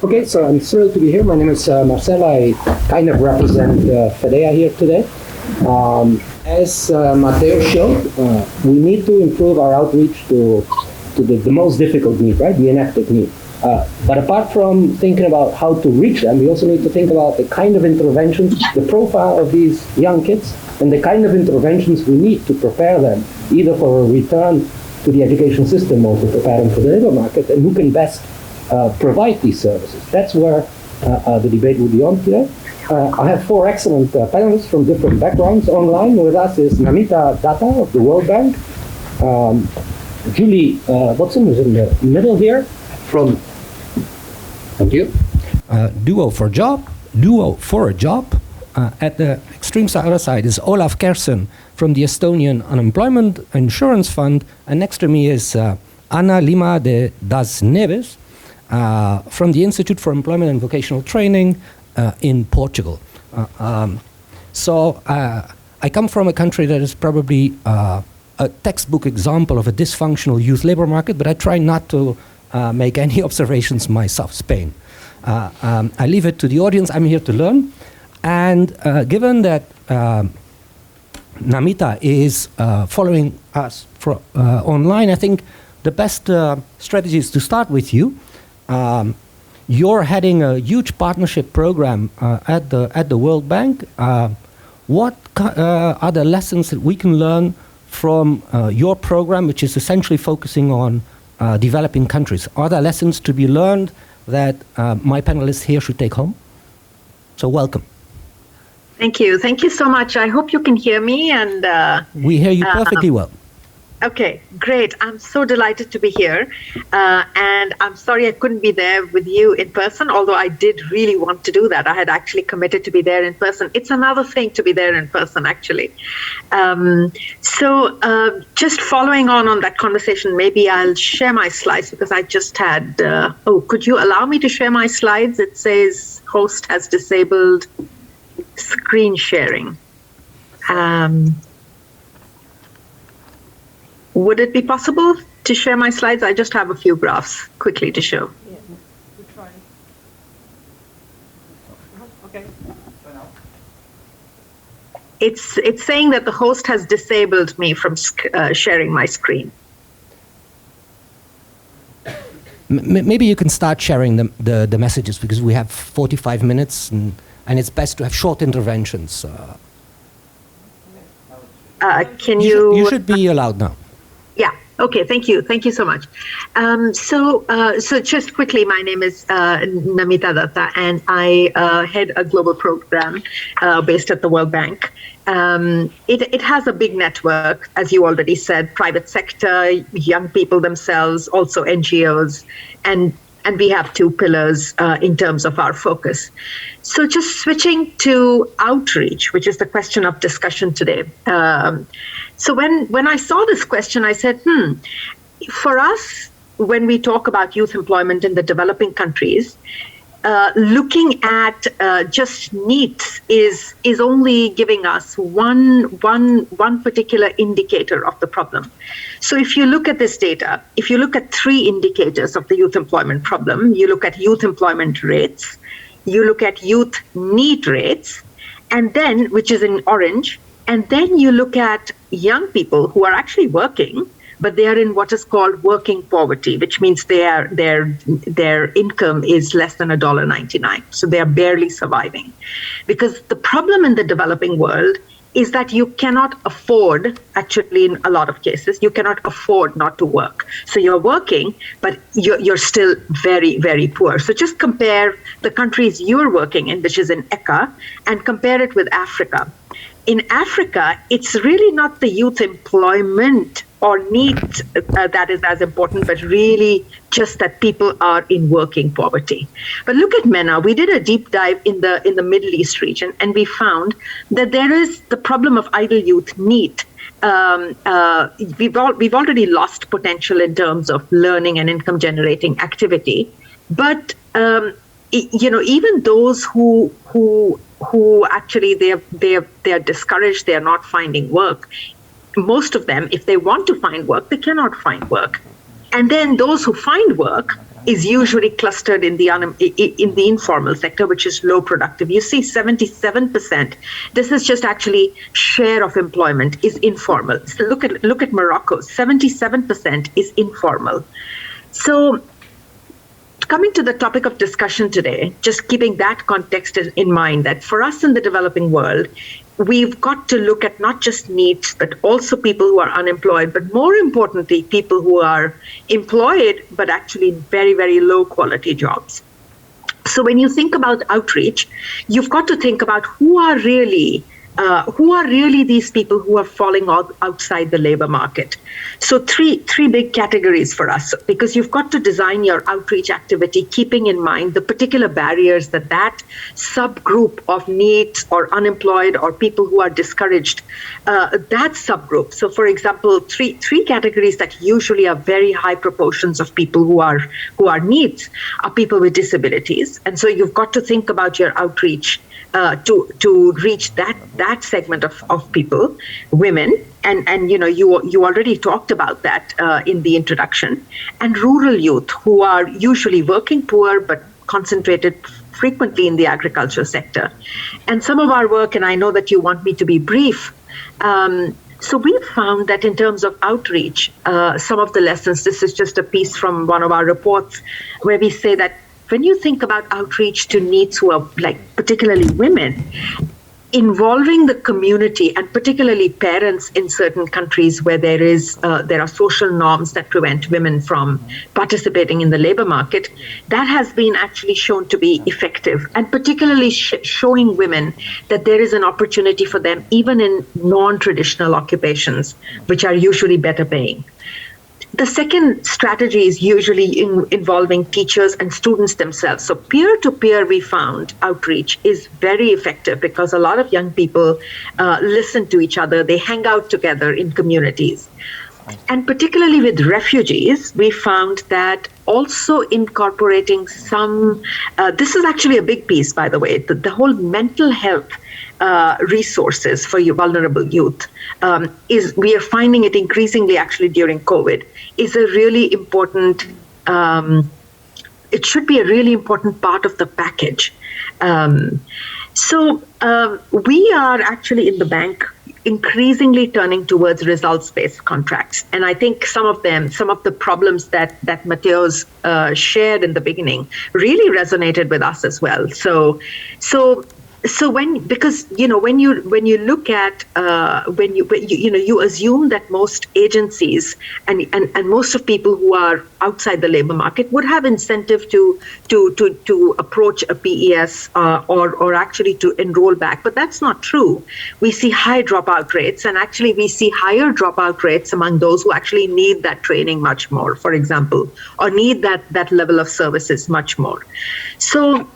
Okay, so I'm thrilled to be here. My name is Marcel. I kind of represent FEDEA here today. As Matteo showed, we need to improve our outreach to the most difficult need, right? The inactive need. But apart from thinking about how to reach them, we also need to think about the kind of interventions, the profile of these young kids, and the kind of interventions we need to prepare them, either for a return to the education system or to prepare them for the labor market, and who can best provide these services. That's where the debate will be on today. I have four excellent panelists from different backgrounds. Online with us is Namita Datta of the World Bank, Julie Watson is in the middle here from, thank you, Duo for a Job. At the extreme other side is Olaf Kersen from the Estonian Unemployment Insurance Fund, and next to me is Ana Lima de das Neves from the Institute for Employment and Vocational Training in Portugal. So I come from a country that is probably a textbook example of a dysfunctional youth labor market, but I try not to make any observations myself, Spain. I leave it to the audience. I'm here to learn. And given that Namita is following us online, I think the best strategy is to start with you. You're heading a huge partnership program at the World Bank. What are the lessons that we can learn from your program, which is essentially focusing on developing countries? Are there lessons to be learned that my panelists here should take home? So welcome. Thank you. Thank you so much. I hope you can hear me. And we hear you perfectly well. Okay, great. I'm so delighted to be here. And I'm sorry I couldn't be there with you in person, although I did really want to do that. I had actually committed to be there in person. It's another thing to be there in person, actually. So just following on that conversation, maybe I'll share my slides because I just had, could you allow me to share my slides? It says host has disabled screen sharing. Would it be possible to share my slides? I just have a few graphs quickly to show. Yeah, we'll try. Okay. It's saying that the host has disabled me from sharing my screen. Maybe you can start sharing the messages because we have 45 minutes and it's best to have short interventions. Can you? You should be allowed now. Yeah. Okay. Thank you. Thank you so much. So just quickly, my name is Namita Datta, and I head a global program based at the World Bank. It has a big network, as you already said, private sector, young people themselves, also NGOs, and we have two pillars in terms of our focus. So just switching to outreach, which is the question of discussion today. So when I saw this question, I said, for us, when we talk about youth employment in the developing countries, looking at just needs is only giving us one particular indicator of the problem. So if you look at this data, if you look at three indicators of the youth employment problem, you look at youth employment rates, you look at youth need rates, and then, which is in orange, and then you look at young people who are actually working, but they are in what is called working poverty, which means their income is less than $1.99. So they are barely surviving. Because the problem in the developing world is that you cannot afford, actually in a lot of cases, you cannot afford not to work. So you're working, but you're still very, very poor. So just compare the countries you're working in, which is in ECA, and compare it with Africa. In Africa, it's really not the youth employment or need that is as important, but really just that people are in working poverty. But look at MENA. We did a deep dive in the Middle East region, and we found that there is the problem of idle youth need. We've already lost potential in terms of learning and income generating activity, but even those who actually they're discouraged, they're not finding work. Most of them, if they want to find work, they cannot find work. And then those who find work is usually clustered in the informal sector, which is low productive. You see 77%. This is just actually share of employment is informal. So look at Morocco, 77% is informal. So coming to the topic of discussion today, just keeping that context in mind, that for us in the developing world, we've got to look at not just needs, but also people who are unemployed, but more importantly, people who are employed, but actually in very, very low quality jobs. So when you think about outreach, you've got to think about who are really these people who are falling outside the labor market. So three big categories for us, because you've got to design your outreach activity keeping in mind the particular barriers that subgroup of needs or unemployed or people who are discouraged, that subgroup. So for example, three categories that usually are very high proportions of people who are needs are people with disabilities. And so you've got to think about your outreach to reach that segment of people, women, and you already talked about that in the introduction, and rural youth who are usually working poor but concentrated frequently in the agriculture sector. And some of our work, and I know that you want me to be brief, so we found that in terms of outreach, some of the lessons, this is just a piece from one of our reports where we say that when you think about outreach to needs who are like particularly women, involving the community and particularly parents in certain countries where there are social norms that prevent women from participating in the labor market, that has been actually shown to be effective, and particularly showing women that there is an opportunity for them even in non-traditional occupations, which are usually better paying. The second strategy is usually involving teachers and students themselves. So peer-to-peer, we found outreach is very effective because a lot of young people listen to each other. They hang out together in communities. And particularly with refugees, we found that also incorporating some, this is actually a big piece, by the way, the whole mental health resources for your vulnerable youth we are finding it increasingly actually during COVID, is a really important, it should be a really important part of the package. So we are actually in the bank increasingly turning towards results-based contracts. And I think some of the problems that Mateo's shared in the beginning really resonated with us as well. So when you look at you assume that most agencies and most of people who are outside the labor market would have incentive to approach a PES or actually to enroll back, but that's not true. We see high dropout rates, and actually we see higher dropout rates among those who actually need that training much more, for example, or need that level of services much more. So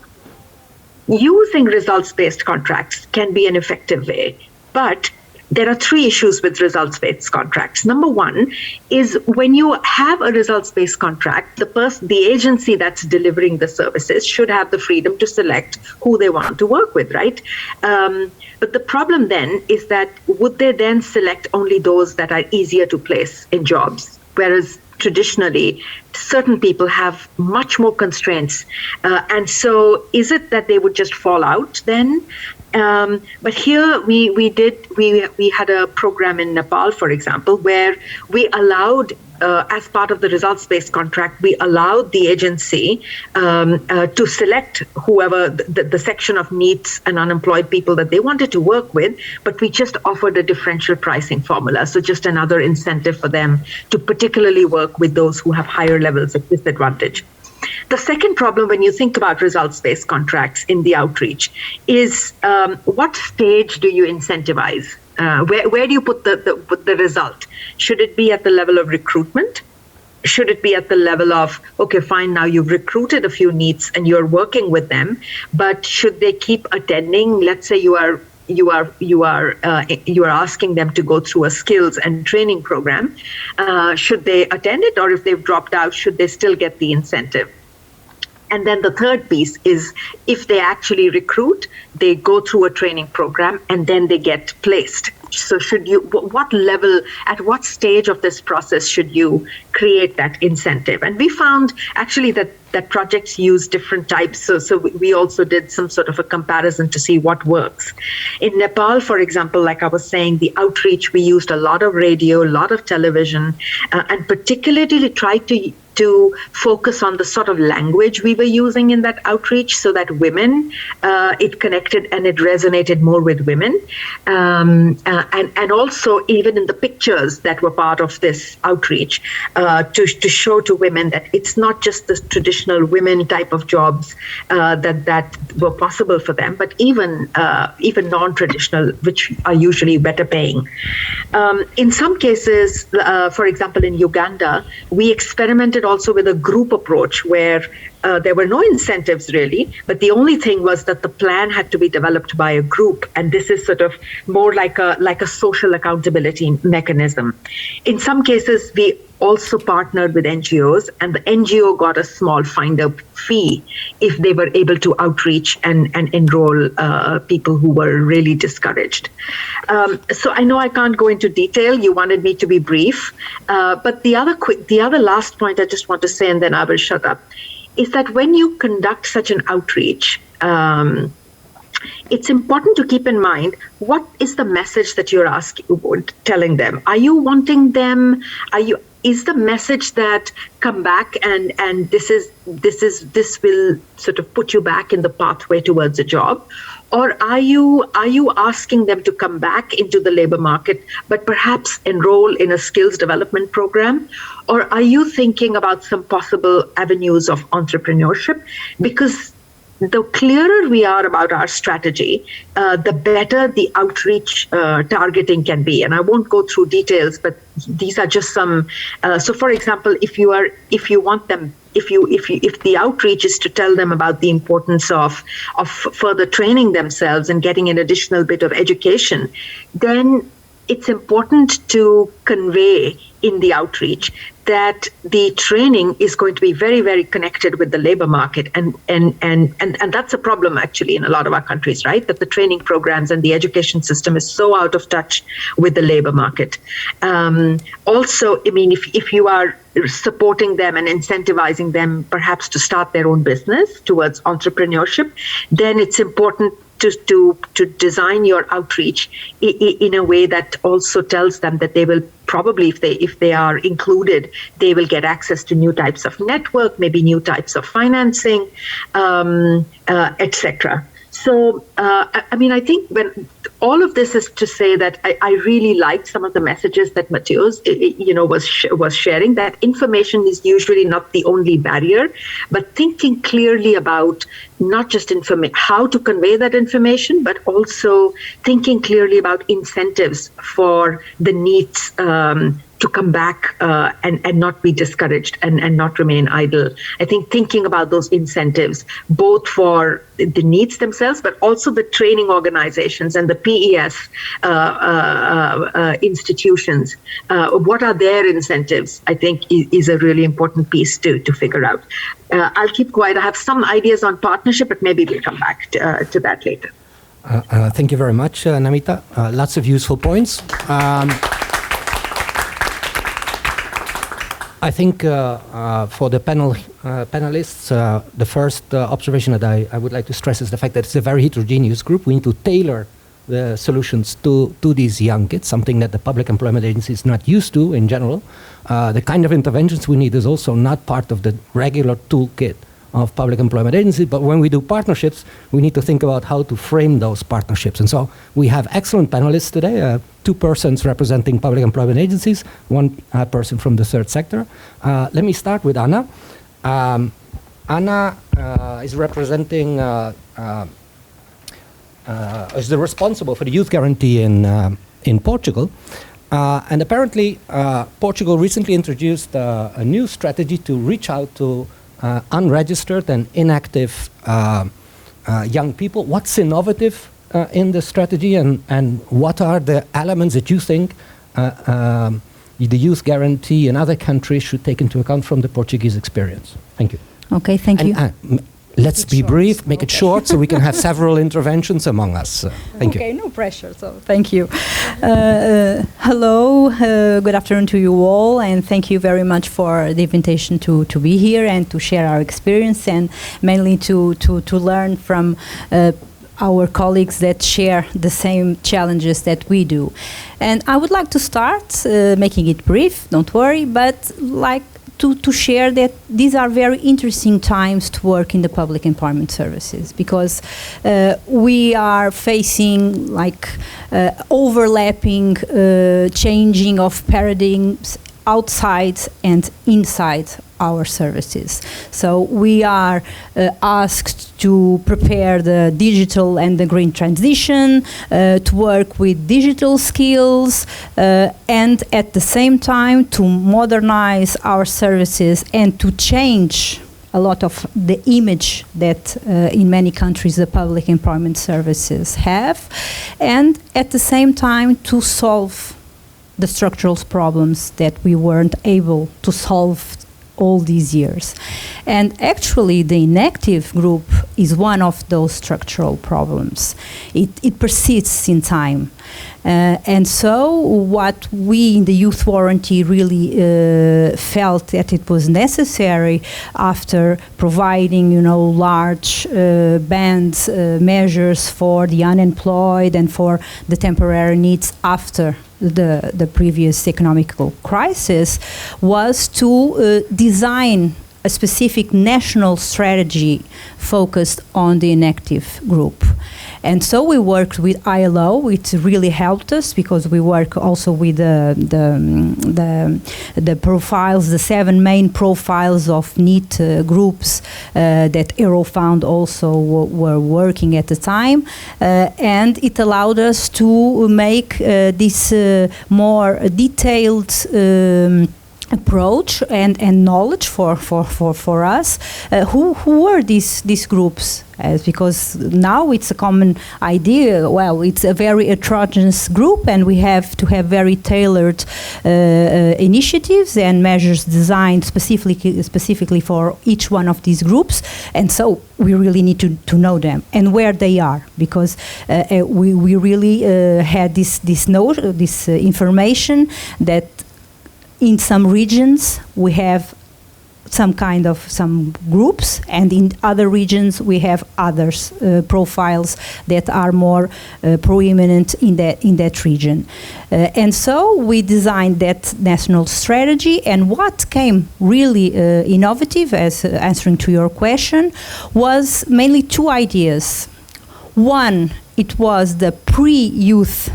using results-based contracts can be an effective way, but there are three issues with results-based contracts. Number one is when you have a results-based contract, the agency that's delivering the services should have the freedom to select who they want to work with, right? But the problem then is that would they then select only those that are easier to place in jobs, whereas traditionally, certain people have much more constraints. And so is it that they would just fall out then? But here we had a program in Nepal, for example, where we allowed, as part of the results-based contract, we allowed the agency to select whoever the section of needs and unemployed people that they wanted to work with, but we just offered a differential pricing formula. So just another incentive for them to particularly work with those who have higher levels of disadvantage. The second problem when you think about results-based contracts in the outreach is what stage do you incentivize? Where do you put the result? Should it be at the level of recruitment? Should it be at the level of, okay, fine, now you've recruited a few needs and you're working with them, but should they keep attending? Let's say you are asking them to go through a skills and training program. Should they attend it, or if they've dropped out, should they still get the incentive? And then the third piece is if they actually recruit, they go through a training program and then they get placed. So what level, at what stage of this process should you create that incentive? And we found actually that projects use different types. So we also did some sort of a comparison to see what works. In Nepal, for example, like I was saying, the outreach, we used a lot of radio, a lot of television, and particularly tried to focus on the sort of language we were using in that outreach so that women, it connected and it resonated more with women. And also even in the pictures that were part of this outreach, to show to women that it's not just the traditional women type of jobs that were possible for them, but even non-traditional, which are usually better paying. In some cases, for example, in Uganda, we experimented also with a group approach where there were no incentives really, but the only thing was that the plan had to be developed by a group, and this is sort of more like a social accountability mechanism. In some cases, we also partnered with NGOs, and the NGO got a small finder fee if they were able to outreach and enroll people who were really discouraged. So I know I can't go into detail. You wanted me to be brief, but the other last point I just want to say, and then I will shut up, is that when you conduct such an outreach, it's important to keep in mind, what is the message that you're telling them? Are you wanting them? Is the message that come back and this will sort of put you back in the pathway towards a job? Or are you asking them to come back into the labor market, but perhaps enroll in a skills development program? Or are you thinking about some possible avenues of entrepreneurship? Because the clearer we are about our strategy, the better the outreach targeting can be. And I won't go through details, but these are just some. So, for example, if the outreach is to tell them about the importance of further training themselves and getting an additional bit of education, then it's important to convey in the outreach that the training is going to be very, very connected with the labor market. And that's a problem actually in a lot of our countries, right? That the training programs and the education system is so out of touch with the labor market. Also, I mean, if you are supporting them and incentivizing them perhaps to start their own business towards entrepreneurship, then it's important to design your outreach in a way that also tells them that they will probably, if they are included, they will get access to new types of network, maybe new types of financing, etc. So, I mean, I think when all of this is to say that I really liked some of the messages that Matheus, was sharing, that information is usually not the only barrier, but thinking clearly about not just how to convey that information, but also thinking clearly about incentives for the needs to come back and not be discouraged and not remain idle. I think thinking about those incentives, both for the needs themselves, but also the training organizations and the PES institutions, what are their incentives, I think is a really important piece to figure out. I'll keep quiet. I have some ideas on partnership, but maybe we'll come back to that later. Thank you very much, Namita. Lots of useful points. I think for the panelists, the first observation that I would like to stress is the fact that it's a very heterogeneous group. We need to tailor the solutions to these young kids, something that the Public Employment Agency is not used to in general. The kind of interventions we need is also not part of the regular toolkit of Public Employment Agency, but when we do partnerships, we need to think about how to frame those partnerships. And so we have excellent panelists today, 2 persons representing Public Employment Agencies, 1 person from the third sector. Let me start with Anna. Anna is representing, is the responsible for the youth guarantee in Portugal. And apparently, Portugal recently introduced a new strategy to reach out to unregistered and inactive young people. What's innovative in the strategy, and what are the elements that you think the youth guarantee in other countries should take into account from the Portuguese experience? Thank you. Okay, thank you. Let's be brief, make it short, so we can have several interventions among us. Thank you. Okay, no pressure, so thank you. Hello, good afternoon to you all, and thank you very much for the invitation to be here and to share our experience, and mainly to learn from our colleagues that share the same challenges that we do. And I would like to start, making it brief, don't worry, but like to share that these are very interesting times to work in the public empowerment services, because we are facing like overlapping changing of paradigms outside and inside our services. So we are asked to prepare the digital and the green transition, to work with digital skills, and at the same time to modernize our services and to change a lot of the image that in many countries the public empowerment services have, and at the same time to solve the structural problems that we weren't able to solve all these years. And actually the inactive group is one of those structural problems. It persists in time. And so what we in the youth warranty really felt that it was necessary, after providing, you know, large band measures for the unemployed and for the temporary needs after the previous economical crisis, was to design a specific national strategy focused on the inactive group. And so we worked with ILO, which really helped us, because we work also with the profiles, the 7 main profiles of NEET groups that Eurofound also were working at the time. And it allowed us to make this more detailed approach and knowledge for us. Who were these groups? Because now it's a common idea. Well, it's a very heterogeneous group, and we have to have very tailored initiatives and measures designed specifically for each one of these groups. And so we really need to know them and where they are, because we really had this information that in some regions we have some groups, and in other regions we have others profiles that are more prominent in that region. And so we designed that national strategy, and what came really innovative, as answering to your question, was mainly 2 ideas. One, it was the pre-youth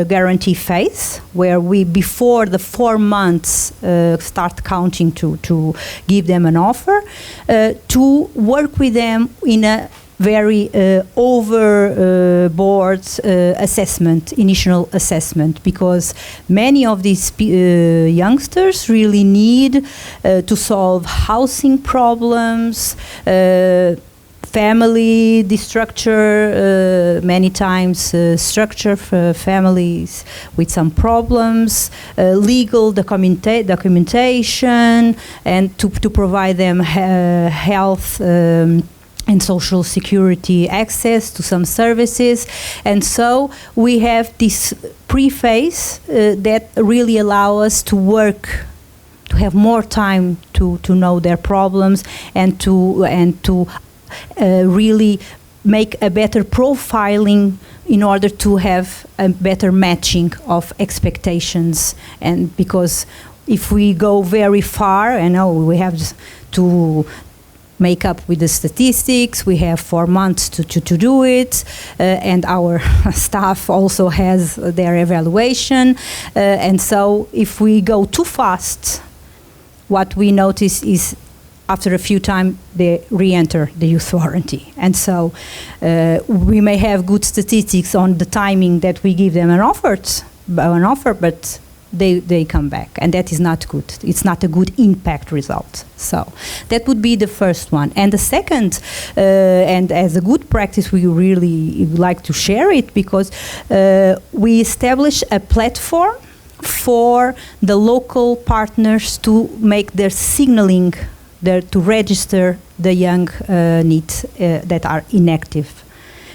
guarantee phase, where we, before the 4 months, start counting to give them an offer, to work with them in a very overboard initial assessment, because many of these youngsters really need to solve housing problems, family destructure, many times structure for families with some problems, legal documentation, and to provide them health and social security access to some services. And so we have this pre-phase that really allow us to work, to have more time to know their problems, and to really make a better profiling in order to have a better matching of expectations. And because if we go very far, I know we have to make up with the statistics, we have 4 months to do it, and our staff also has their evaluation. And so if we go too fast, what we notice is after a few times, they re-enter the youth warranty. And so we may have good statistics on the timing that we give them an offer, but they come back, and that is not good. It's not a good impact result. So that would be the first one. And the second, and as a good practice, we really like to share it, because we establish a platform for the local partners to make their signaling to register the young NEET that are inactive.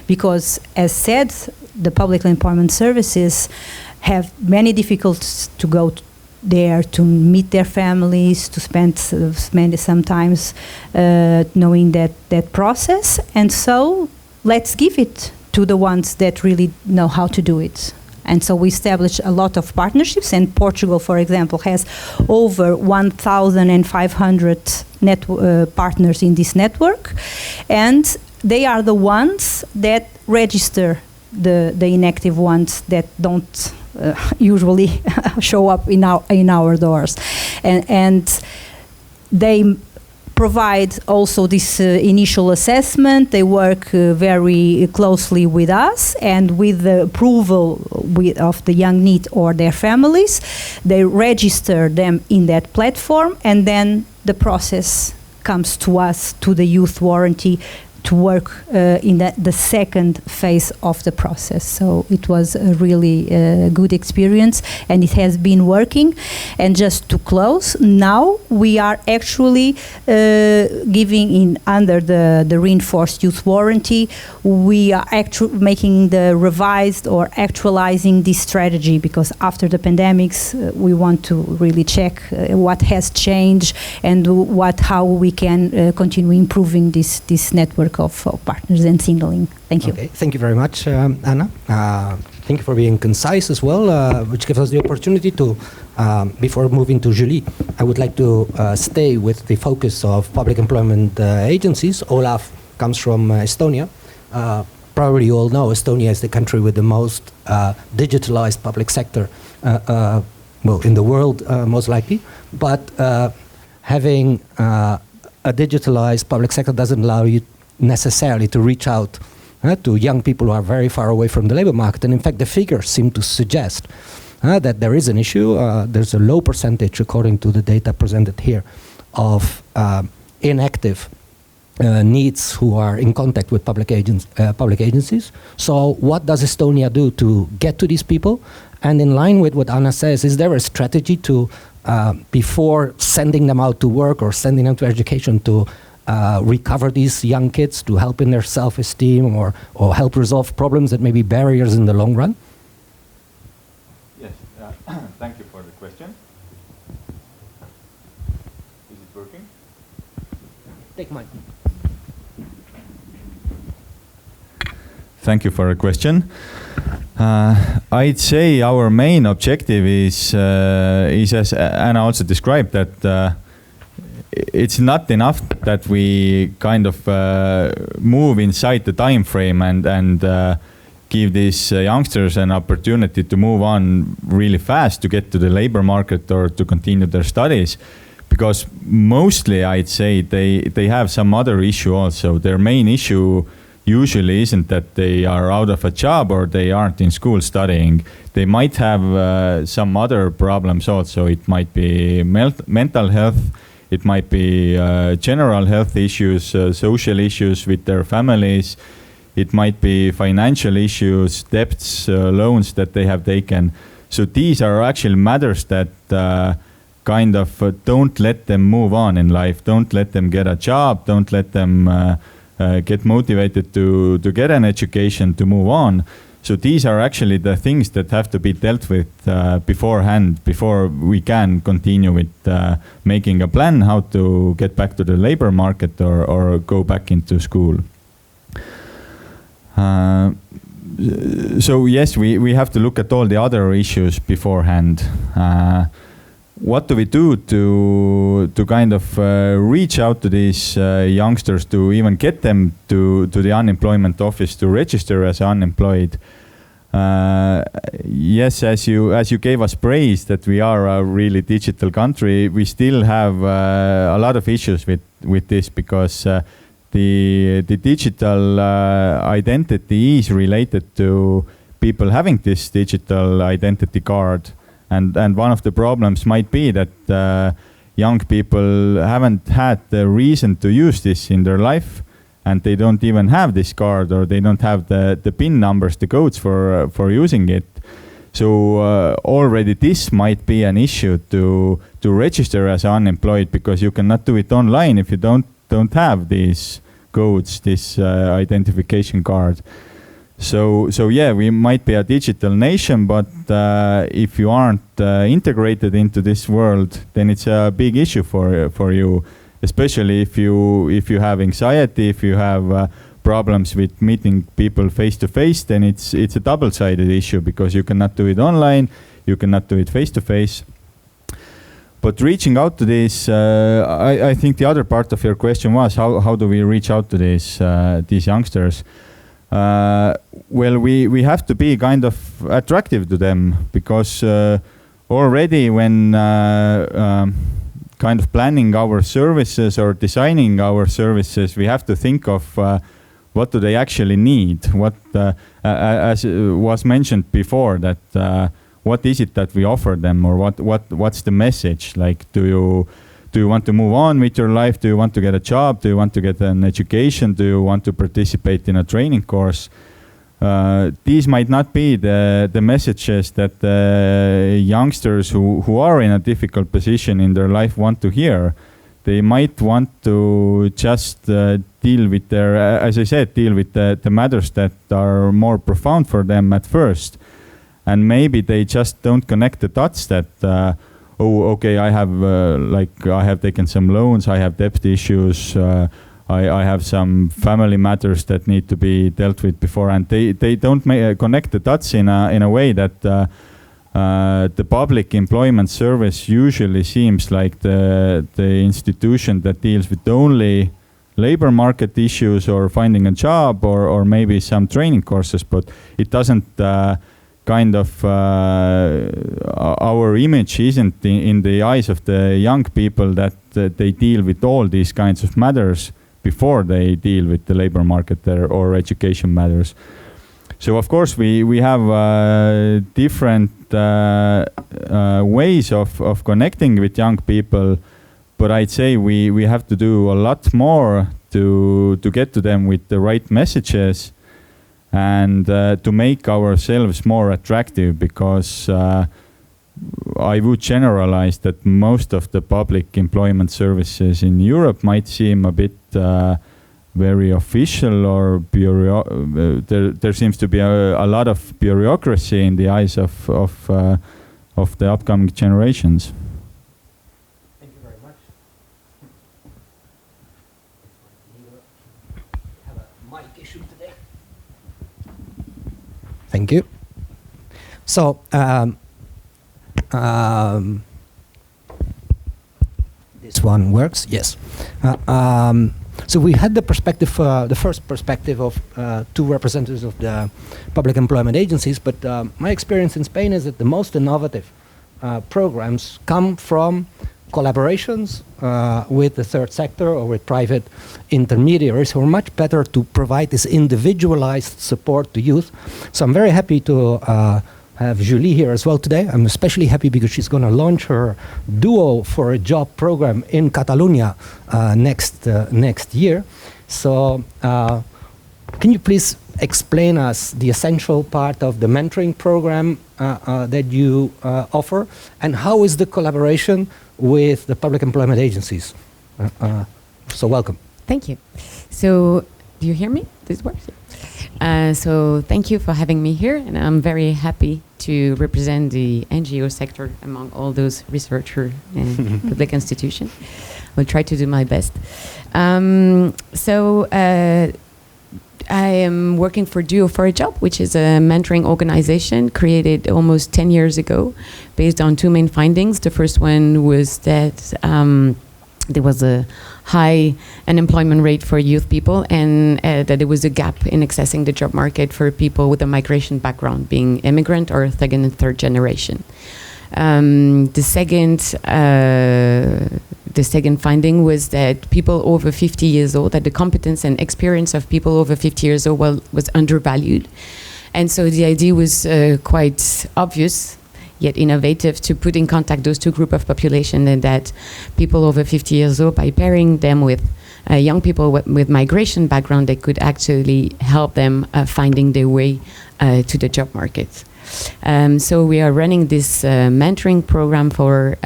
Because, as said, the public employment services have many difficulties to go there, to meet their families, to spend sometimes knowing that process. And so let's give it to the ones that really know how to do it. And so we established a lot of partnerships, and Portugal, for example, has over 1,500 partners in this network, and they are the ones that register the inactive ones that don't usually show up in our doors, and they provide also this initial assessment. They work very closely with us, and with the approval of the young NEET or their families, they register them in that platform, and then the process comes to us, to the youth warranty, to work in the second phase of the process. So it was a really good experience, and it has been working. And just to close, now we are actually giving under the reinforced youth warranty, we are making the revised or actualizing this strategy, because after the pandemics, we want to really check what has changed and how we can continue improving this network of partners and signaling. Thank you. Okay, thank you very much, Anna. Thank you for being concise as well, which gives us the opportunity to, before moving to Julie, I would like to stay with the focus of public employment agencies. Olaf comes from Estonia. Probably you all know Estonia is the country with the most digitalized public sector, in the world, most likely. But having a digitalized public sector doesn't allow you necessarily to reach out to young people who are very far away from the labor market. And in fact, the figures seem to suggest that there is an issue. There's a low percentage, according to the data presented here, of inactive NEETs who are in contact with public agencies. So what does Estonia do to get to these people? And in line with what Anna says, is there a strategy to, before sending them out to work or sending them to education, to recover these young kids, to help in their self-esteem or help resolve problems that may be barriers in the long run? Yes, thank you for the question. Is it working? Take mine. Thank you for the question. I'd say our main objective is as Anna also described, that it's not enough that we kind of move inside the time frame and give these youngsters an opportunity to move on really fast to get to the labor market or to continue their studies. Because mostly I'd say they have some other issue also. Their main issue usually isn't that they are out of a job or they aren't in school studying. They might have some other problems also. It might be mental health. It might be general health issues, social issues with their families. It might be financial issues, debts, loans that they have taken. So these are actually matters that kind of don't let them move on in life. Don't let them get a job. Don't let them get motivated to get an education, to move on. So these are actually the things that have to be dealt with beforehand, before we can continue with making a plan how to get back to the labor market or go back into school. So yes, we have to look at all the other issues beforehand. What do we do to kind of reach out to these youngsters, to even get them to the unemployment office to register as unemployed? Yes, as you gave us praise that we are a really digital country, we still have a lot of issues with this, because the digital identity is related to people having this digital identity card. And one of the problems might be that young people haven't had the reason to use this in their life, and they don't even have this card, or they don't have the PIN numbers, the codes for using it. already this might be an issue to register as unemployed, because you cannot do it online if you don't have these codes, this identification card. So yeah, we might be a digital nation, but if you aren't integrated into this world, then it's a big issue for you, especially if you have anxiety, if you have problems with meeting people face to face, then it's a double-sided issue, because you cannot do it online, you cannot do it face to face. But reaching out to this, I think the other part of your question was how do we reach out to these youngsters? Well, we have to be kind of attractive to them, because already when kind of planning our services or designing our services, we have to think of what do they actually need? What, as was mentioned before, that what is it that we offer them, or what's the message? Like, do you want to move on with your life? Do you want to get a job? Do you want to get an education? Do you want to participate in a training course? These might not be the messages that the youngsters who are in a difficult position in their life want to hear. They might want to just deal with the matters that are more profound for them at first. And maybe they just don't connect the dots that, oh, okay, I have taken some loans, I have debt issues, I have some family matters that need to be dealt with before, and they don't connect the dots in a way that the public employment service usually seems like the institution that deals with only labor market issues or finding a job or maybe some training courses, but it doesn't our image isn't in the eyes of the young people that they deal with all these kinds of matters before they deal with the labor market or education matters. So of course we have different ways of connecting with young people, but I'd say we have to do a lot more to get to them with the right messages and to make ourselves more attractive, because I would generalize that most of the public employment services in Europe might seem a bit very official, or there seems to be a lot of bureaucracy in the eyes of the upcoming generations. Thank you very much. Have a mic issue today. Thank you. So this one works. Yes. So we had the perspective, the first perspective of two representatives of the public employment agencies, but my experience in Spain is that the most innovative programs come from collaborations with the third sector or with private intermediaries who are much better to provide this individualized support to youth. So I'm very happy to have Julie here as well today. I'm especially happy because she's going to launch her Duo for a Job program in Catalonia next year. So can you please explain us the essential part of the mentoring program that you offer, and how is the collaboration with the public employment agencies? So welcome. Thank you. So do you hear me? This works? So thank you for having me here, and I'm very happy to represent the NGO sector among all those researchers and public institutions. I'll try to do my best. I am working for Duo for a Job, which is a mentoring organization created almost 10 years ago based on two main findings. The first one was that there was a high unemployment rate for youth people, and that there was a gap in accessing the job market for people with a migration background, being immigrant or second and third generation. The second finding was that people over 50 years old, that the competence and experience of people over 50 years old was undervalued. And so the idea was quite obvious, yet innovative, to put in contact those two groups of population, and that people over 50 years old, by pairing them with young people with migration background, they could actually help them finding their way to the job market. So we are running this mentoring program for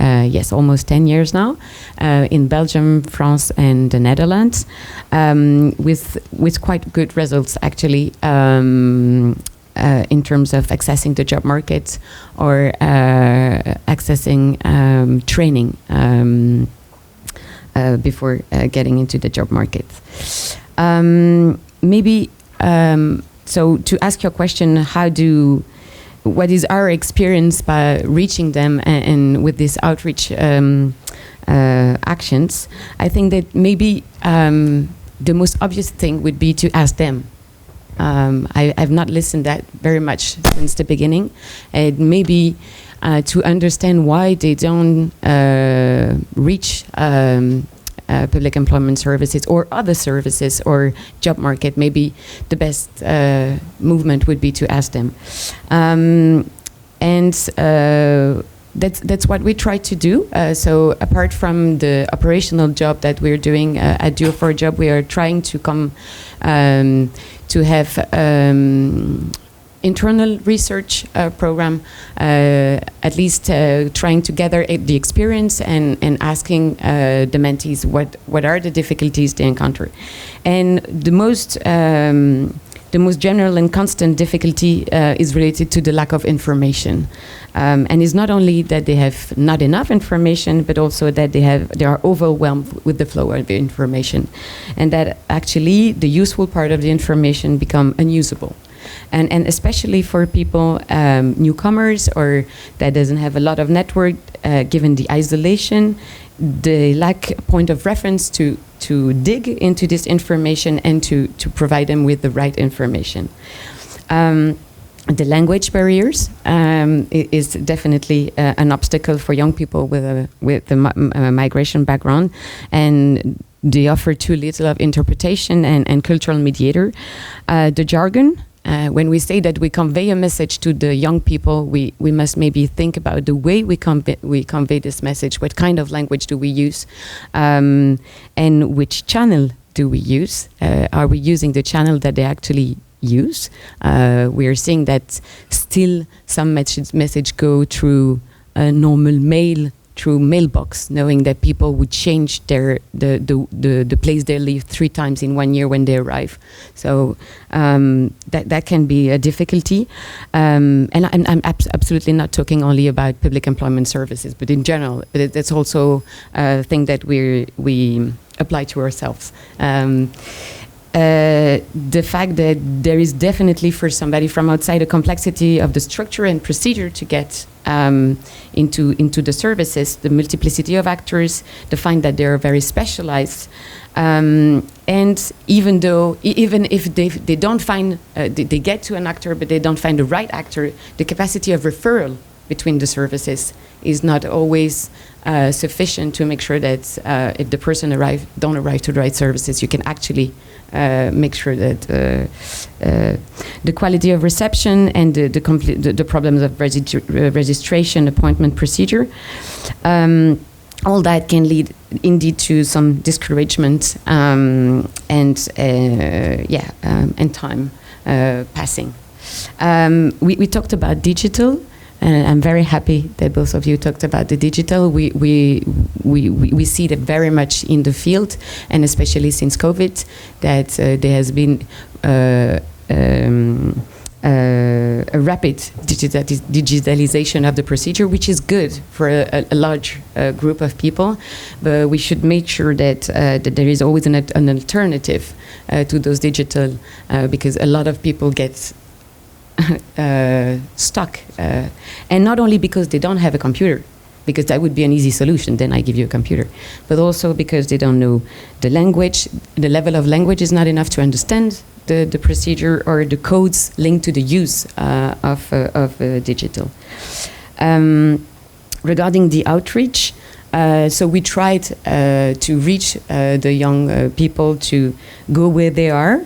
almost 10 years now in Belgium, France, and the Netherlands, with quite good results actually. In terms of accessing the job market or accessing training before getting into the job market. So to ask your question, what is our experience by reaching them and with this outreach actions? I think that maybe the most obvious thing would be to ask them. I've not listened that very much since the beginning. And maybe to understand why they don't reach public employment services or other services or job market, maybe the best movement would be to ask them. That's what we try to do. So apart from the operational job that we're doing at Duo for a Job, we are trying to come to have internal research program, at least trying to gather the experience and asking the mentees what are the difficulties they encounter. And the most general and constant difficulty is related to the lack of information. And it's not only that they have not enough information, but also that they are overwhelmed with the flow of the information. And that actually the useful part of the information become unusable. And especially for people, newcomers, or that doesn't have a lot of network, given the isolation, they lack a point of reference to dig into this information and to provide them with the right information. The language barriers is definitely an obstacle for young people with a migration background, and they offer too little of interpretation and cultural mediator. The jargon. When we say that we convey a message to the young people, we must maybe think about the way we convey this message. What kind of language do we use, and which channel do we use? Are we using the channel that they actually use? We are seeing that still some message go through a normal mail, through mailbox, knowing that people would change the place they live 3 times in 1 year when they arrive. So that can be a difficulty. And I'm absolutely not talking only about public employment services, but in general, that's also a thing that we apply to ourselves. The fact that there is definitely for somebody from outside a complexity of the structure and procedure to get into the services, the multiplicity of actors, the fact that they are very specialized, and even if they don't find, they get to an actor but they don't find the right actor, the capacity of referral between the services is not always sufficient to make sure that if the person don't arrive to the right services, you can actually make sure that the quality of reception and the problems of registration, appointment procedure, all that can lead indeed to some discouragement and time passing. We talked about digital. And I'm very happy that both of you talked about the digital. We see that very much in the field, and especially since COVID, that there has been a rapid digitalization of the procedure, which is good for a large group of people. But we should make sure that there is always an alternative to those digital, because a lot of people get stuck, and not only because they don't have a computer, because that would be an easy solution, then I give you a computer, but also because they don't know the language. The level of language is not enough to understand the procedure or the codes linked to the use of digital. Regarding the outreach, so we tried to reach the young people to go where they are.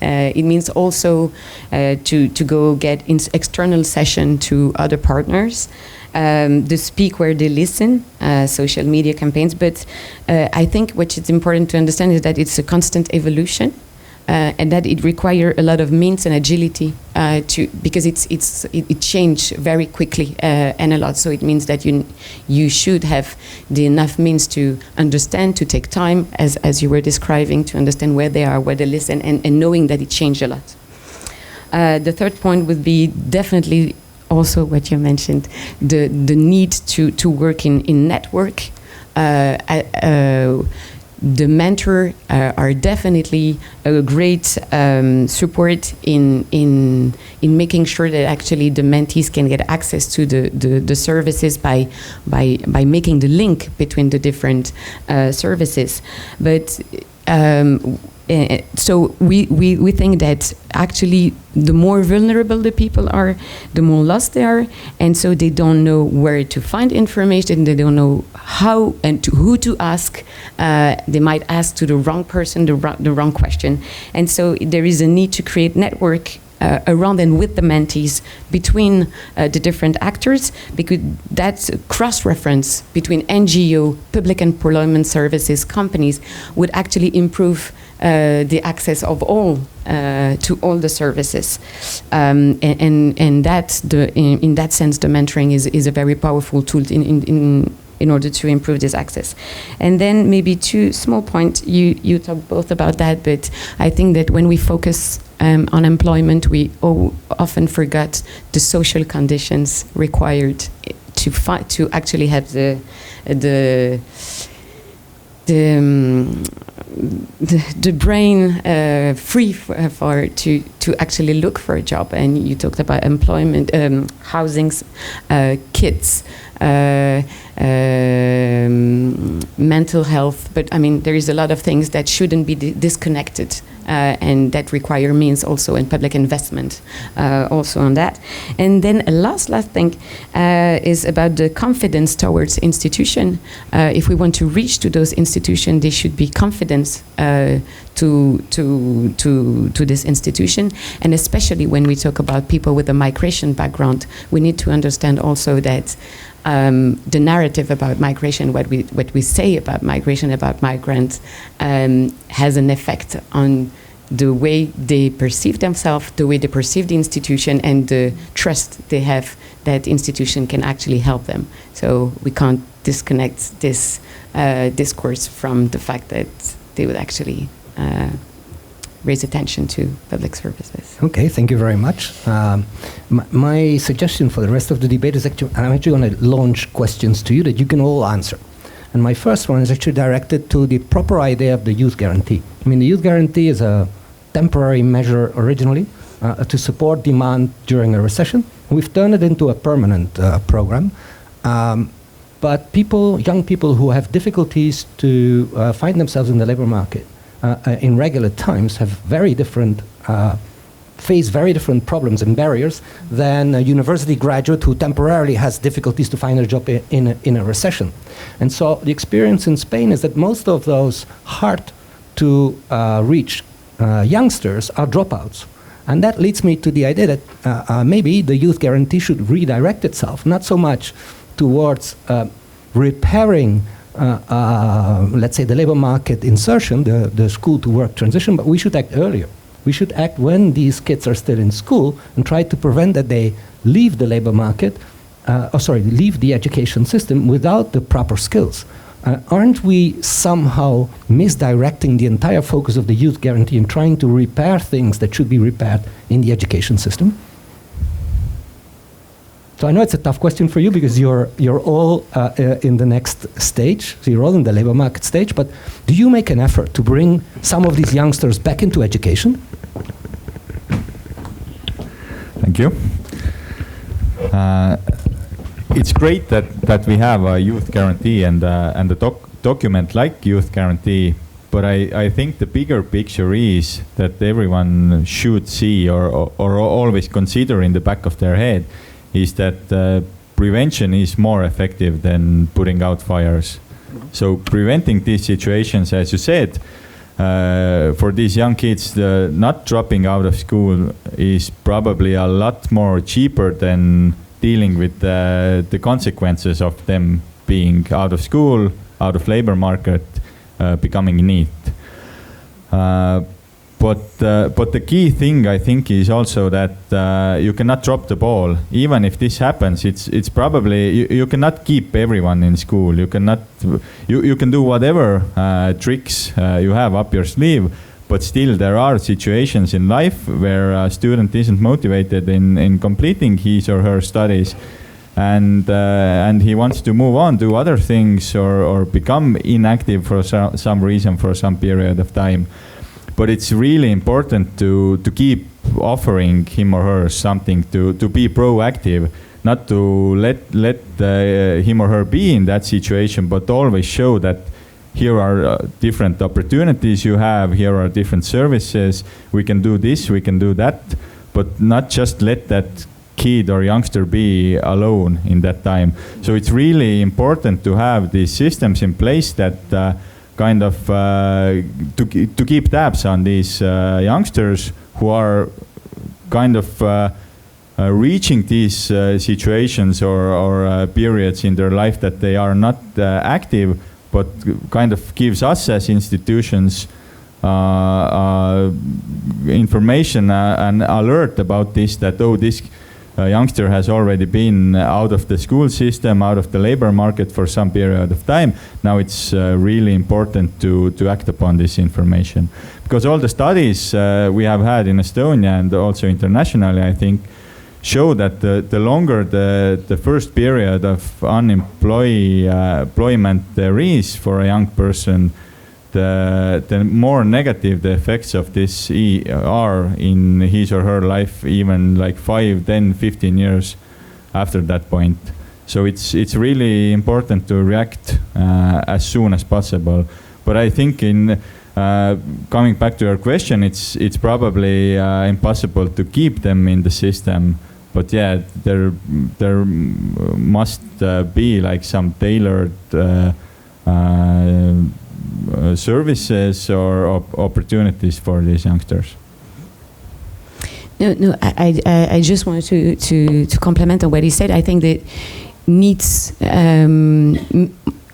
It means also to go get external session to other partners, to speak where they listen, social media campaigns. But I think what is important to understand is that it's a constant evolution. and that it requires a lot of means and agility because it changes very quickly and a lot. So it means that you should have the enough means to understand, to take time, as you were describing, to understand where they are, where they listen, and knowing that it changed a lot. The third point would be definitely also what you mentioned, the need to work in network. The mentor are definitely a great support in making sure that actually the mentees can get access to the services by making the link between the different services. But so we think that actually the more vulnerable the people are, the more lost they are, and so they don't know where to find information, they don't know how and to who to ask. They might ask to the wrong person the wrong question, and so there is a need to create network around and with the mentees between the different actors, because that cross-reference between NGO, public employment services, companies would actually improve the access of all to all the services, and that in that sense the mentoring is a very powerful tool in order to improve this access. And then maybe two small points, you talked both about that, but I think that when we focus on employment, we often forget the social conditions required to actually have the brain free to actually look for a job. And you talked about employment, housings, kids, mental health, but I mean there is a lot of things that shouldn't be disconnected, and that require means also in public investment also on that. And then a last thing is about the confidence towards institution. If we want to reach to those institutions, they should be confident to this institution, and especially when we talk about people with a migration background, we need to understand also that the narrative about migration, what we say about migration, about migrants, has an effect on the way they perceive themselves, the way they perceive the institution, and the trust they have that institution can actually help them. So we can't disconnect this discourse from the fact that they would actually raise attention to public services. Okay, thank you very much. My suggestion for the rest of the debate is I'm actually going to launch questions to you that you can all answer. And my first one is actually directed to the proper idea of the youth guarantee. I mean, the youth guarantee is a temporary measure originally to support demand during a recession. We've turned it into a permanent program. But young people who have difficulties to find themselves in the labor market in regular times have face very different problems and barriers than a university graduate who temporarily has difficulties to find a job in a recession. And so the experience in Spain is that most of those hard to reach youngsters are dropouts. And that leads me to the idea that maybe the youth guarantee should redirect itself, not so much towards repairing let's say the labor market insertion, the school to work transition, but we should act earlier. We should act when these kids are still in school and try to prevent that they leave the labor market, leave the education system without the proper skills. Aren't we somehow misdirecting the entire focus of the youth guarantee and trying to repair things that should be repaired in the education system? So I know it's a tough question for you because you're all in the next stage, so you're all in the labor market stage, but do you make an effort to bring some of these youngsters back into education? Thank you. It's great that we have a youth guarantee and a document like youth guarantee, but I think the bigger picture is that everyone should see or always consider in the back of their head is that prevention is more effective than putting out fires. So preventing these situations, as you said, for these young kids, not dropping out of school is probably a lot more cheaper than dealing with the consequences of them being out of school, out of labor market, becoming neat. But the key thing, I think, is also that you cannot drop the ball. Even if this happens, it's probably you cannot keep everyone in school. You cannot you can do whatever tricks you have up your sleeve, but still there are situations in life where a student isn't motivated in completing his or her studies, and he wants to move on, do other things, or become inactive for some reason for some period of time. But it's really important to keep offering him or her something, to be proactive, not to let him or her be in that situation, but always show that here are different opportunities you have, here are different services, we can do this, we can do that, but not just let that kid or youngster be alone in that time. So it's really important to have these systems in place that kind of to keep tabs on these youngsters who are kind of reaching these situations or periods in their life that they are not active, but kind of gives us as institutions information and alert about this, that this youngster has already been out of the school system, out of the labor market for some period of time. Now it's really important to act upon this information. Because all the studies we have had in Estonia and also internationally, I think, show that the longer the first period of unemployment there is for a young person, the more negative the effects of this are in his or her life, even like 5, 10, 15 years after that point. So it's really important to react as soon as possible. But I think in coming back to your question, it's probably impossible to keep them in the system. But yeah, there must be like some tailored services or opportunities for these youngsters. No, I just wanted to comment on what he said. I think that needs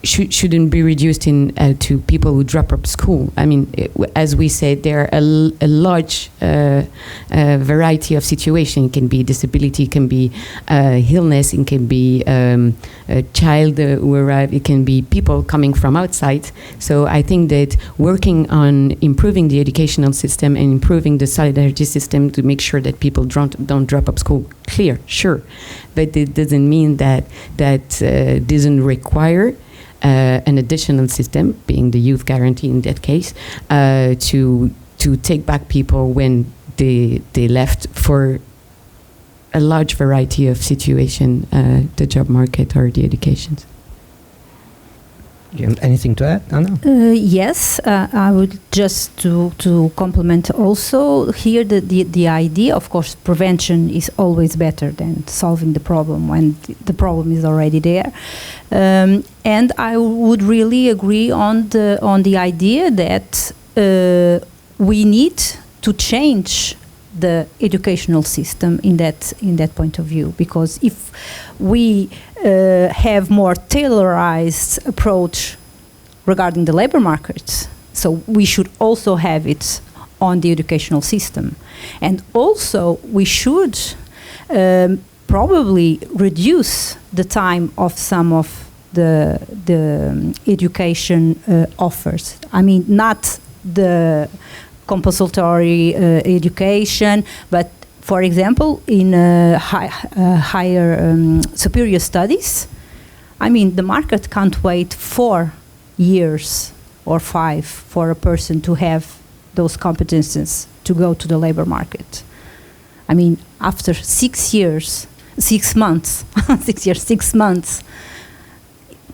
shouldn't be reduced to people who drop up school. I mean, as we said, there are a large variety of situations. It can be disability, it can be illness, it can be a child who arrived, it can be people coming from outside. So I think that working on improving the educational system and improving the solidarity system to make sure that people don't drop up school, clear, sure. But it doesn't mean that doesn't require an additional system, being the youth guarantee in that case, to take back people when they left for a large variety of situation, the job market or the educations. You have anything to add, Anna? Yes, I would just to complement also here the idea. Of course, prevention is always better than solving the problem when the problem is already there. And I would really agree on the idea that we need to change the educational system in that point of view, because if we have more tailorized approach regarding the labor market, so we should also have it on the educational system, and also we should probably reduce the time of some of the education offers. I mean, not the compulsory education, but for example, in higher superior studies, I mean, the market can't wait 4 years or 5 for a person to have those competences to go to the labor market. I mean, after 6 years, 6 months, 6 years, 6 months,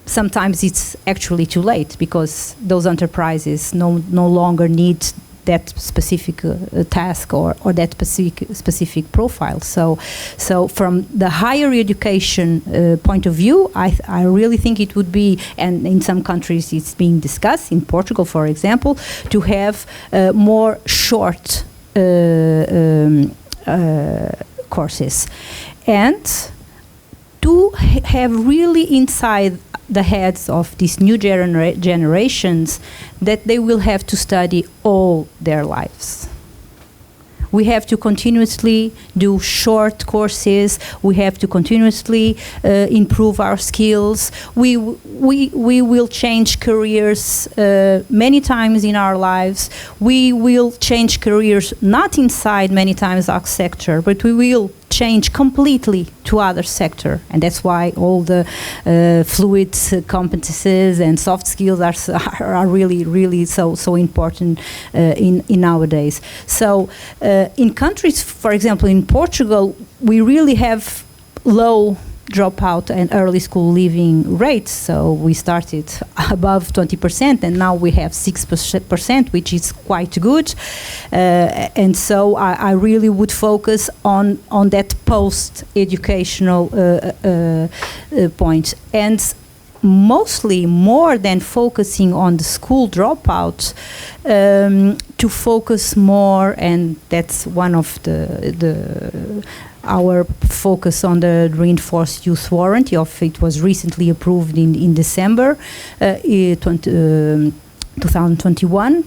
sometimes it's actually too late, because those enterprises no longer need that specific task or that specific profile. So from the higher education point of view, I really think it would be, and in some countries it's being discussed, in Portugal, for example, to have more short courses, and to have really inside the heads of these new generations that they will have to study all their lives. We have to continuously do short courses. We have to continuously improve our skills. We will change careers many times in our lives. We will change careers not inside many times our sector, but we will change completely to other sector, and that's why all the fluid competences and soft skills are really so important in nowadays. So in countries, for example, in Portugal, we really have low dropout and early school leaving rates. So we started above 20%, and now we have 6%, which is quite good. And so I really would focus on that post-educational point. And mostly, more than focusing on the school dropout, to focus more, and that's one of our focus on the reinforced youth warranty. It was recently approved in December 2021,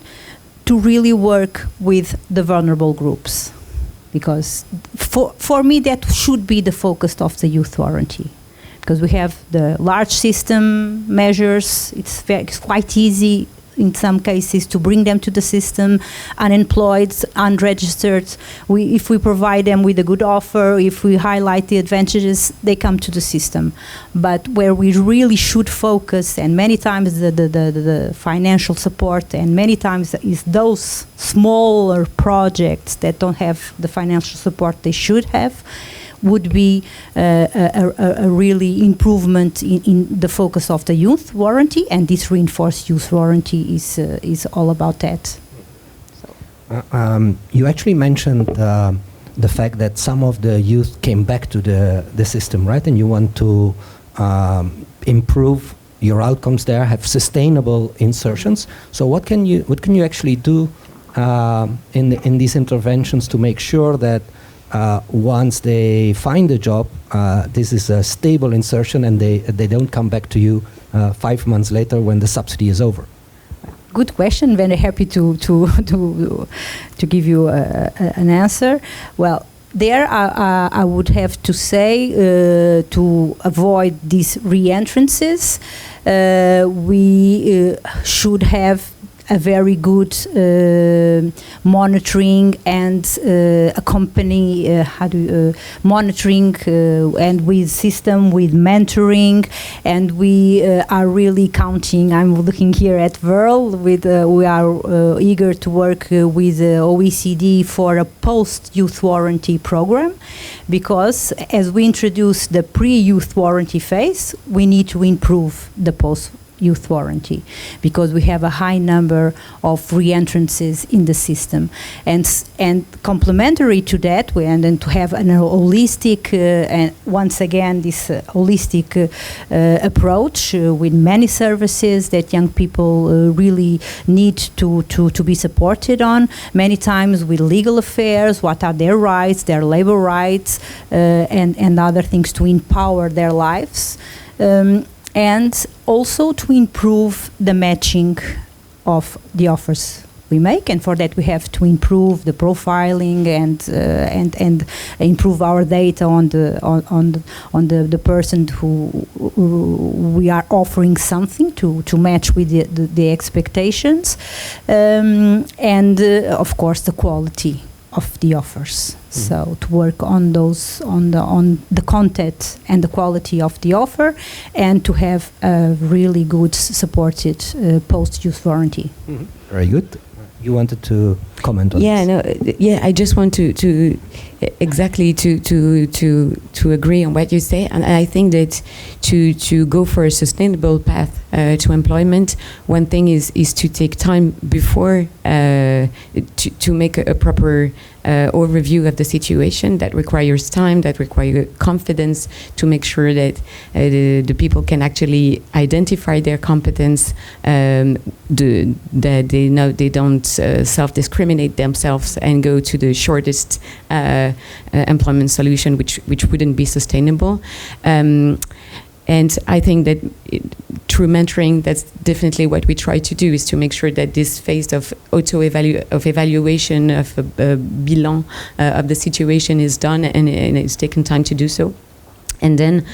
to really work with the vulnerable groups, because for me that should be the focus of the youth warranty, because we have the large system measures. It's quite easy in some cases to bring them to the system, unemployed, unregistered. If we provide them with a good offer, if we highlight the advantages, they come to the system. But where we really should focus, and many times the financial support, and many times is those smaller projects that don't have the financial support they should have, would be a really improvement in the focus of the youth warranty, and this reinforced youth warranty is all about that. You actually mentioned the fact that some of the youth came back to the system, right? And you want to improve your outcomes there, have sustainable insertions. So what can you actually do in these interventions to make sure that once they find a job, this is a stable insertion, and they don't come back to you 5 months later when the subsidy is over? Good question. Very happy to give you an answer. Well, there I would have to say, to avoid these re-entrances, we should have a very good monitoring and monitoring and with system, with mentoring, and we are really counting. I'm looking here at Verl. We are eager to work with OECD for a post-youth warranty program, because as we introduce the pre-youth warranty phase, we need to improve the post-youth warranty, because we have a high number of re-entrances in the system, and complementary to that, and then to have an holistic and once again this holistic approach with many services that young people really need to be supported on. Many times with legal affairs, what are their rights, their labor rights, and other things to empower their lives. And also to improve the matching of the offers we make, and for that we have to improve the profiling and improve our data on the person who we are offering something to match with the expectations, and of course the quality of the offers. So to work on those, on the content and the quality of the offer, and to have a really good supported post-use warranty. Very good. You wanted to comment on this? I just want to exactly to agree on what you say, and I think that to go for a sustainable path to employment, one thing is to take time before to make a proper overview of the situation. That requires time, that requires confidence to make sure that the people can actually identify their competence, that they know they don't self-discriminate themselves and go to the shortest employment solution, which wouldn't be sustainable. And I think that through mentoring, that's definitely what we try to do, is to make sure that this phase of evaluation of bilan of the situation is done, and it's taken time to do so. And then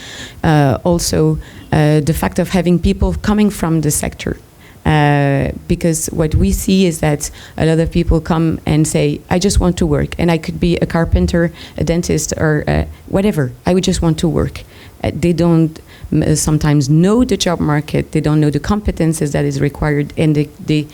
also the fact of having people coming from the sector. Because what we see is that a lot of people come and say, I just want to work, and I could be a carpenter, a dentist, or whatever. I would just want to work. They don't sometimes know the job market. They don't know the competences that is required, and they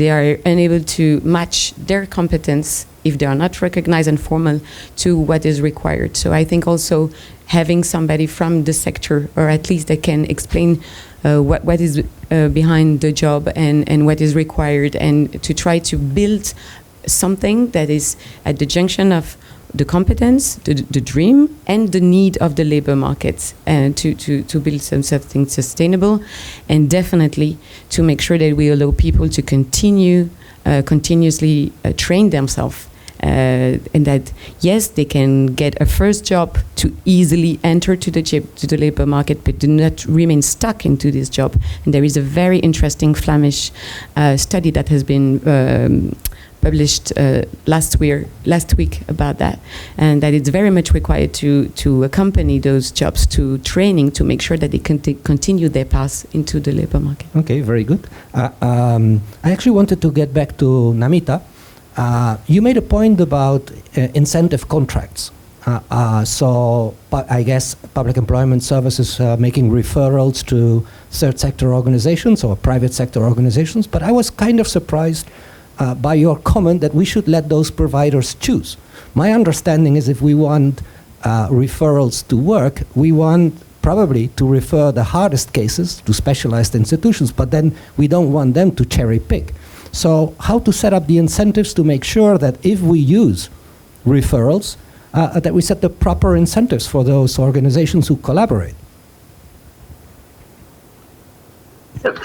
are unable to match their competence, if they are not recognized and formal, to what is required. So I think also having somebody from the sector, or at least that can explain what is behind the job and what is required, and to try to build something that is at the junction of the competence, the dream, and the need of the labor market, and to build something sustainable, and definitely to make sure that we allow people to continuously train themselves. And that, yes, they can get a first job to easily enter to the labor market, but do not remain stuck into this job. And there is a very interesting Flemish study that has been published last week about that, and that it's very much required to accompany those jobs to training to make sure that they can continue their path into the labor market. Okay, very good. I actually wanted to get back to Namita. You made a point about incentive contracts. So I guess public employment services making referrals to third sector organizations or private sector organizations. But I was kind of surprised by your comment that we should let those providers choose. My understanding is if we want referrals to work, we want probably to refer the hardest cases to specialized institutions, but then we don't want them to cherry pick. So how to set up the incentives to make sure that if we use referrals, that we set the proper incentives for those organizations who collaborate?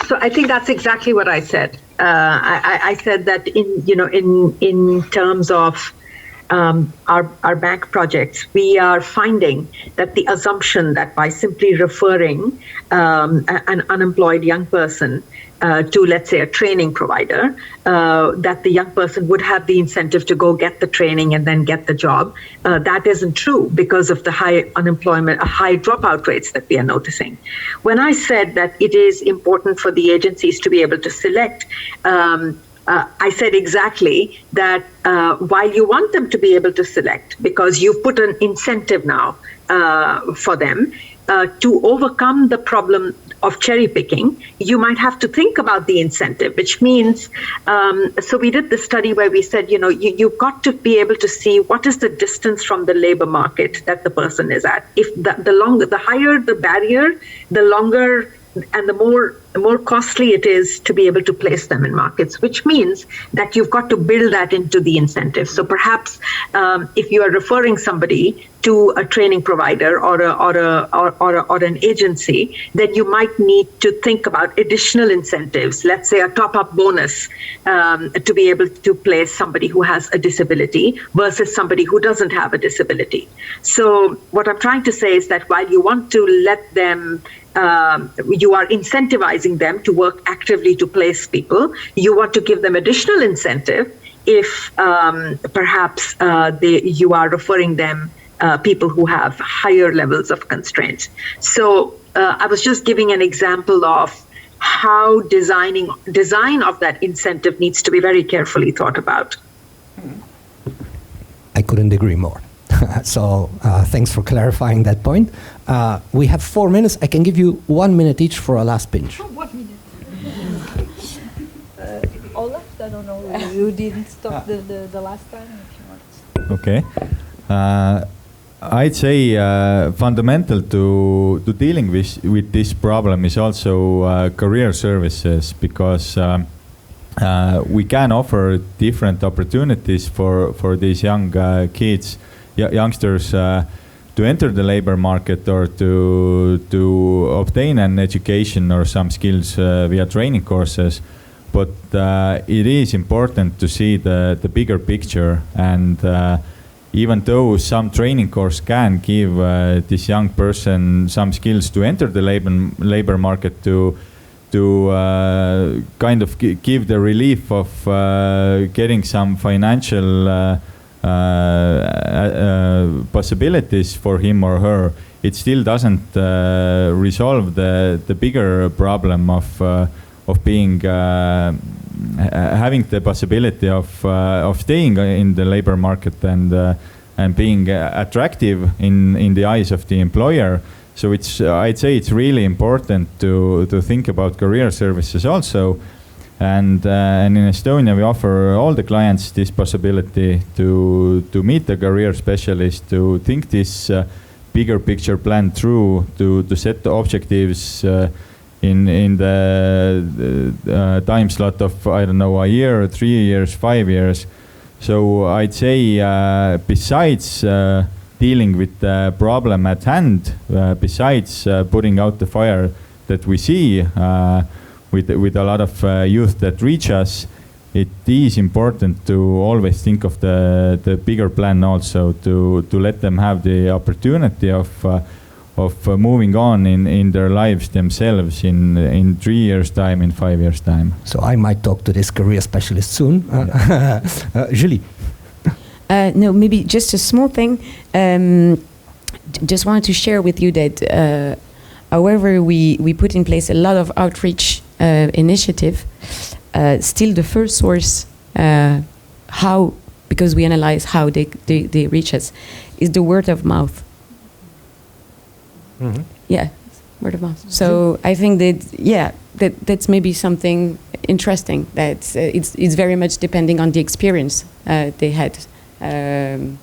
So I think that's exactly what I said. I said that in terms of our bank projects, we are finding that the assumption that by simply referring an unemployed young person to, let's say, a training provider, that the young person would have the incentive to go get the training and then get the job. That isn't true because of the high unemployment, high dropout rates that we are noticing. When I said that it is important for the agencies to be able to select, I said exactly that while you want them to be able to select, because you've put an incentive now for them to overcome the problem of cherry picking, you might have to think about the incentive, which means, so we did the study where we said, you've got to be able to see what is the distance from the labor market that the person is at. If the higher the barrier, the longer and the more costly it is to be able to place them in markets, which means that you've got to build that into the incentive. So perhaps if you are referring somebody to a training provider or an agency, then you might need to think about additional incentives, let's say a top-up bonus to be able to place somebody who has a disability versus somebody who doesn't have a disability. So what I'm trying to say is that while you want to let them you are incentivizing them to work actively to place people, you want to give them additional incentive if perhaps you are referring them people who have higher levels of constraints. So I was just giving an example of how design of that incentive needs to be very carefully thought about. I couldn't agree more. So thanks for clarifying that point. We have 4 minutes. I can give you 1 minute each for a last pinch. 1 minute. Olaf, I don't know, you didn't stop the last time. If you want. Okay. I'd say fundamental to dealing with this problem is also career services, because we can offer different opportunities for these young kids, youngsters to enter the labor market or to obtain an education or some skills via training courses. But it is important to see the bigger picture, and even though some training course can give this young person some skills to enter the labor market, to to kind of give the relief of getting some financial possibilities for him or her, it still doesn't resolve the bigger problem of being having the possibility of staying in the labor market and being attractive in the eyes of the employer. So I'd say it's really important to think about career services also. And in Estonia, we offer all the clients this possibility to meet the career specialist, to think this bigger picture plan through, to set the objectives in the time slot of, I don't know, a year, 3 years, 5 years. So I'd say besides dealing with the problem at hand, besides putting out the fire that we see with a lot of youth that reach us, it is important to always think of the bigger plan also, to let them have the opportunity of moving on in their lives themselves in 3 years' time, in 5 years' time. So I might talk to this career specialist soon. Julie. No, maybe just a small thing. Just wanted to share with you that however we put in place a lot of outreach initiative, still the first source, because we analyze how they reach us, is the word of mouth. Mm-hmm. Yeah, word of mouth. So I think that's maybe something interesting, that it's very much depending on the experience they had. So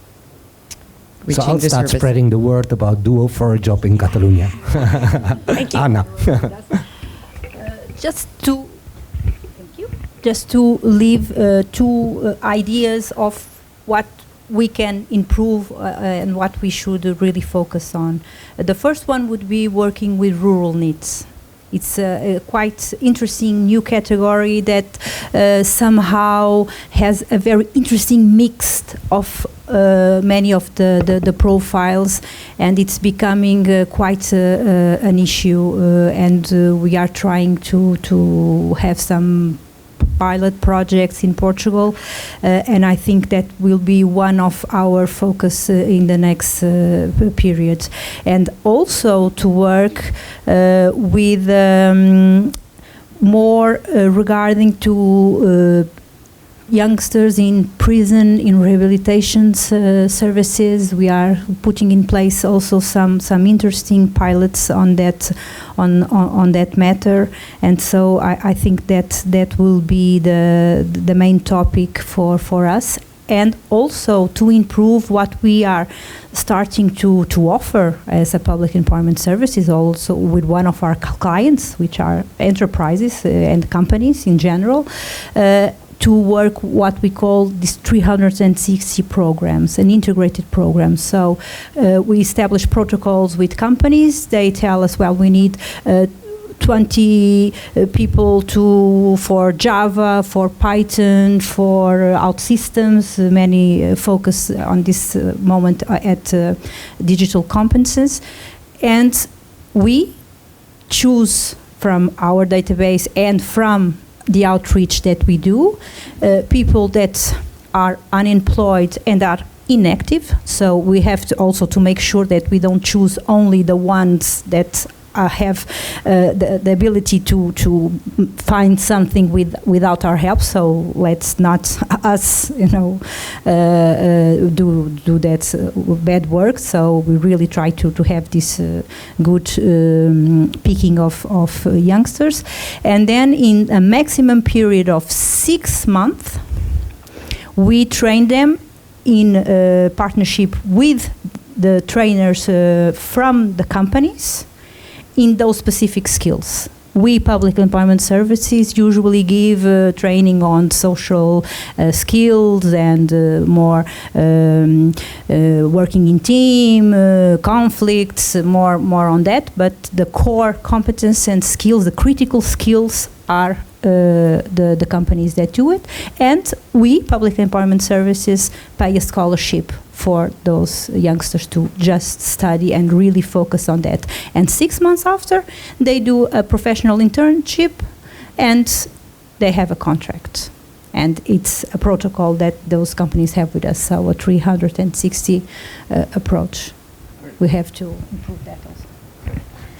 I'll start spreading the word about Duo for a Job in Catalonia. Thank you. Anna. Just to leave two ideas of what we can improve and what we should really focus on. The first one would be working with rural needs. It's a quite interesting new category that somehow has a very interesting mix of many of the profiles, and it's becoming quite an issue, and we are trying to have some pilot projects in Portugal, and I think that will be one of our focus in the next period. And also to work with more regarding to youngsters in prison, in rehabilitation services. We are putting in place also some interesting pilots on that matter, and so I think that will be the main topic for us, and also to improve what we are starting to offer as a public employment services, also with one of our clients, which are enterprises and companies in general, to work what we call these 360 programs, an integrated program. So we establish protocols with companies. They tell us, well, we need 20 people for Java, for Python, for OutSystems. Many focus on this moment at digital competences. And we choose from our database and from the outreach that we do, people that are unemployed and are inactive. So we have to also to make sure that we don't choose only the ones that have the ability to find something without our help. So let's not us, do that bad work. So we really try to have this good picking of youngsters, and then in a maximum period of 6 months, we train them in partnership with the trainers from the companies in those specific skills. We, public employment services, usually give training on social skills and more working in team, conflicts, more on that. But the core competence and skills, the critical skills, are the companies that do it. And we, Public Employment Services, pay a scholarship for those youngsters to just study and really focus on that. And 6 months after, they do a professional internship and they have a contract. And it's a protocol that those companies have with us, so a 360 approach. We have to improve that also.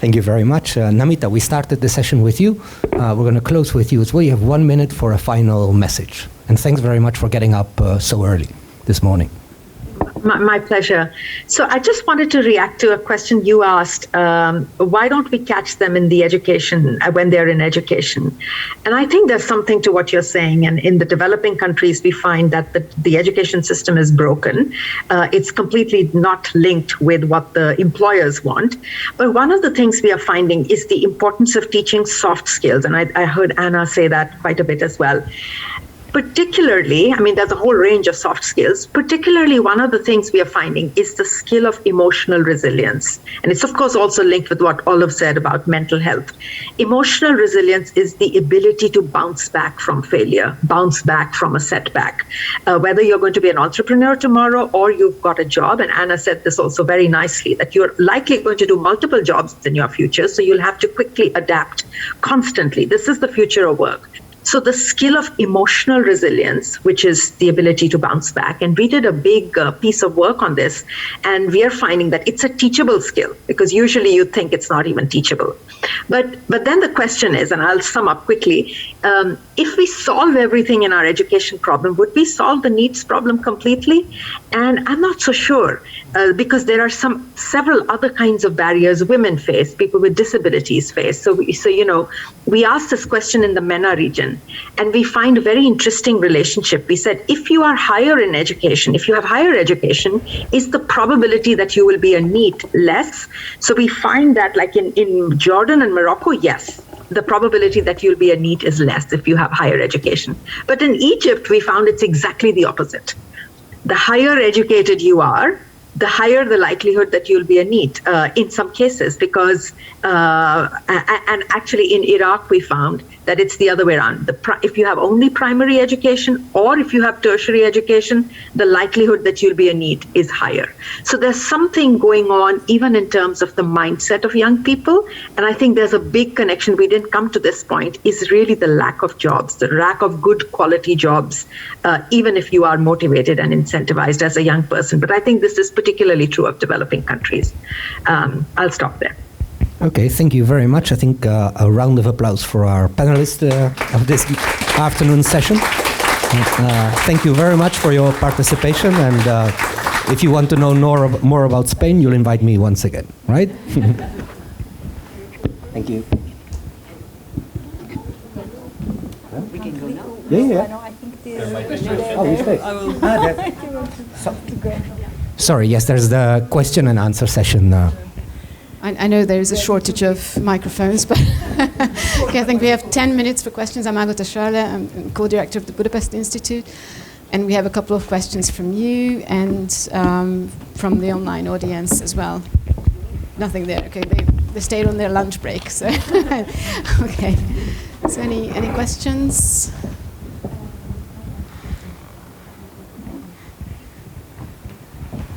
Thank you very much. Namita, we started the session with you. We're going to close with you as well. You have 1 minute for a final message. And thanks very much for getting up so early this morning. My pleasure. So I just wanted to react to a question you asked. Why don't we catch them in the education, when they're in education? And I think there's something to what you're saying. And in the developing countries, we find that the education system is broken. It's completely not linked with what the employers want. But one of the things we are finding is the importance of teaching soft skills. And I heard Anna say that quite a bit as well. Particularly, I mean, there's a whole range of soft skills. Particularly, one of the things we are finding is the skill of emotional resilience. And it's, of course, also linked with what Olive said about mental health. Emotional resilience is the ability to bounce back from failure, bounce back from a setback. Whether you're going to be an entrepreneur tomorrow or you've got a job, and Anna said this also very nicely, that you're likely going to do multiple jobs in your future, so you'll have to quickly adapt constantly. This is the future of work. So the skill of emotional resilience, which is the ability to bounce back, and we did a big piece of work on this, and we are finding that it's a teachable skill, because usually you think it's not even teachable. But then the question is, and I'll sum up quickly, if we solve everything in our education problem, would we solve the needs problem completely? And I'm not so sure, because there are several other kinds of barriers women face, people with disabilities face. So we asked this question in the MENA region, and we find a very interesting relationship. We said, if you are higher in education, if you have higher education, is the probability that you will be a NEET less? So we find that, like in Jordan and Morocco, yes, the probability that you'll be a NEET is less if you have higher education. But in Egypt, we found it's exactly the opposite. The higher educated you are, the higher the likelihood that you'll be a NEET in some cases, because, and actually in Iraq, we found that it's the other way around. If you have only primary education or if you have tertiary education, the likelihood that you'll be a NEET is higher. So there's something going on even in terms of the mindset of young people. And I think there's a big connection. We didn't come to this point, is really the lack of jobs, the lack of good quality jobs, even if you are motivated and incentivized as a young person. But I think this is particularly true of developing countries. I'll stop there. Okay, thank you very much. I think a round of applause for our panelists of this afternoon session. Thank you very much for your participation. And if you want to know more about Spain, you'll invite me once again, right? Thank you. We can go now? Yeah. I think We stay. Sorry, yes, there's the question and answer session. I know there is a shortage of microphones, but okay, I think we have 10 minutes for questions. I'm Agota Charle, I'm co-director of the Budapest Institute, and we have a couple of questions from you and from the online audience as well. Nothing there. Okay, they stayed on their lunch break. So okay. So any questions?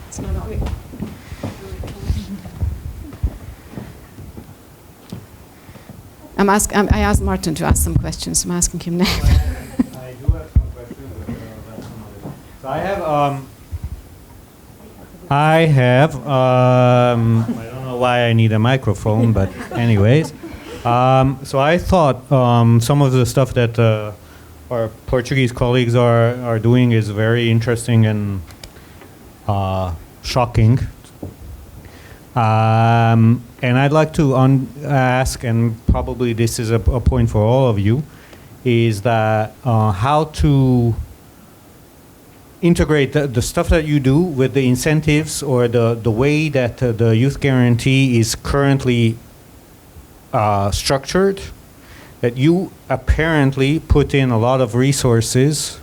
It's not on. I asked Martin to ask some questions. I'm asking him now. I do have some questions. So I don't know why I need a microphone, but anyways. So I thought some of the stuff that our Portuguese colleagues are doing is very interesting and shocking. And I'd like to ask, and probably this is a point for all of you, is that how to integrate the stuff that you do with the incentives or the way that the youth guarantee is currently structured, that you apparently put in a lot of resources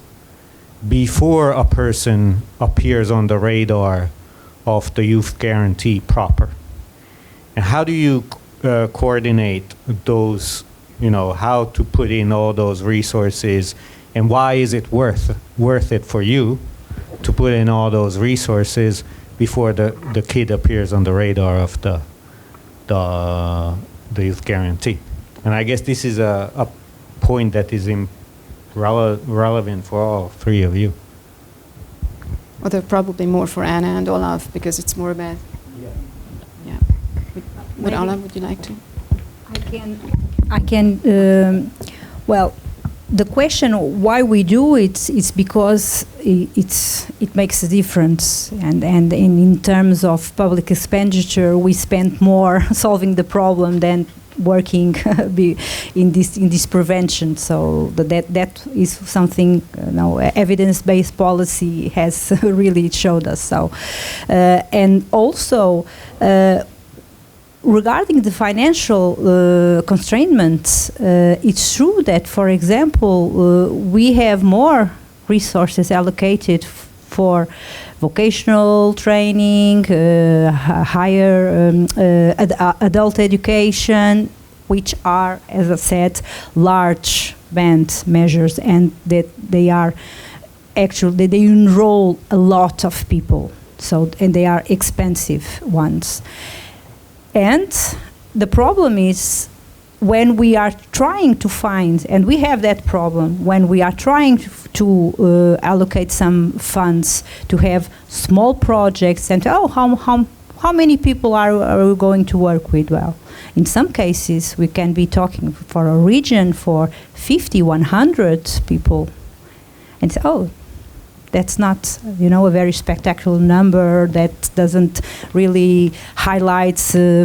before a person appears on the radar of the youth guarantee proper. And how do you coordinate those how to put in all those resources, and why is it worth it for you to put in all those resources before the kid appears on the radar of the youth guarantee. And I guess this is a point that is relevant for all three of you. Although probably more for Anna and Olaf, because it's more about... Yeah. Would Olaf, would you like to? I can. Well, the question why we do it is because it makes a difference, and in terms of public expenditure, we spend more solving the problem than working in this prevention. So that is something evidence-based policy has really showed us. So and also. Regarding the financial constraints, it's true that, for example, we have more resources allocated for vocational training, higher adult education, which are, as I said, large band measures, and that they are actually, they enroll a lot of people. So, and they are expensive ones. And the problem is when we are trying to find, and we have that problem, when we are trying to allocate some funds to have small projects and, how many people are we going to work with? Well, in some cases, we can be talking for a region for 50, 100 people. And so, that's not, a very spectacular number. That doesn't really highlight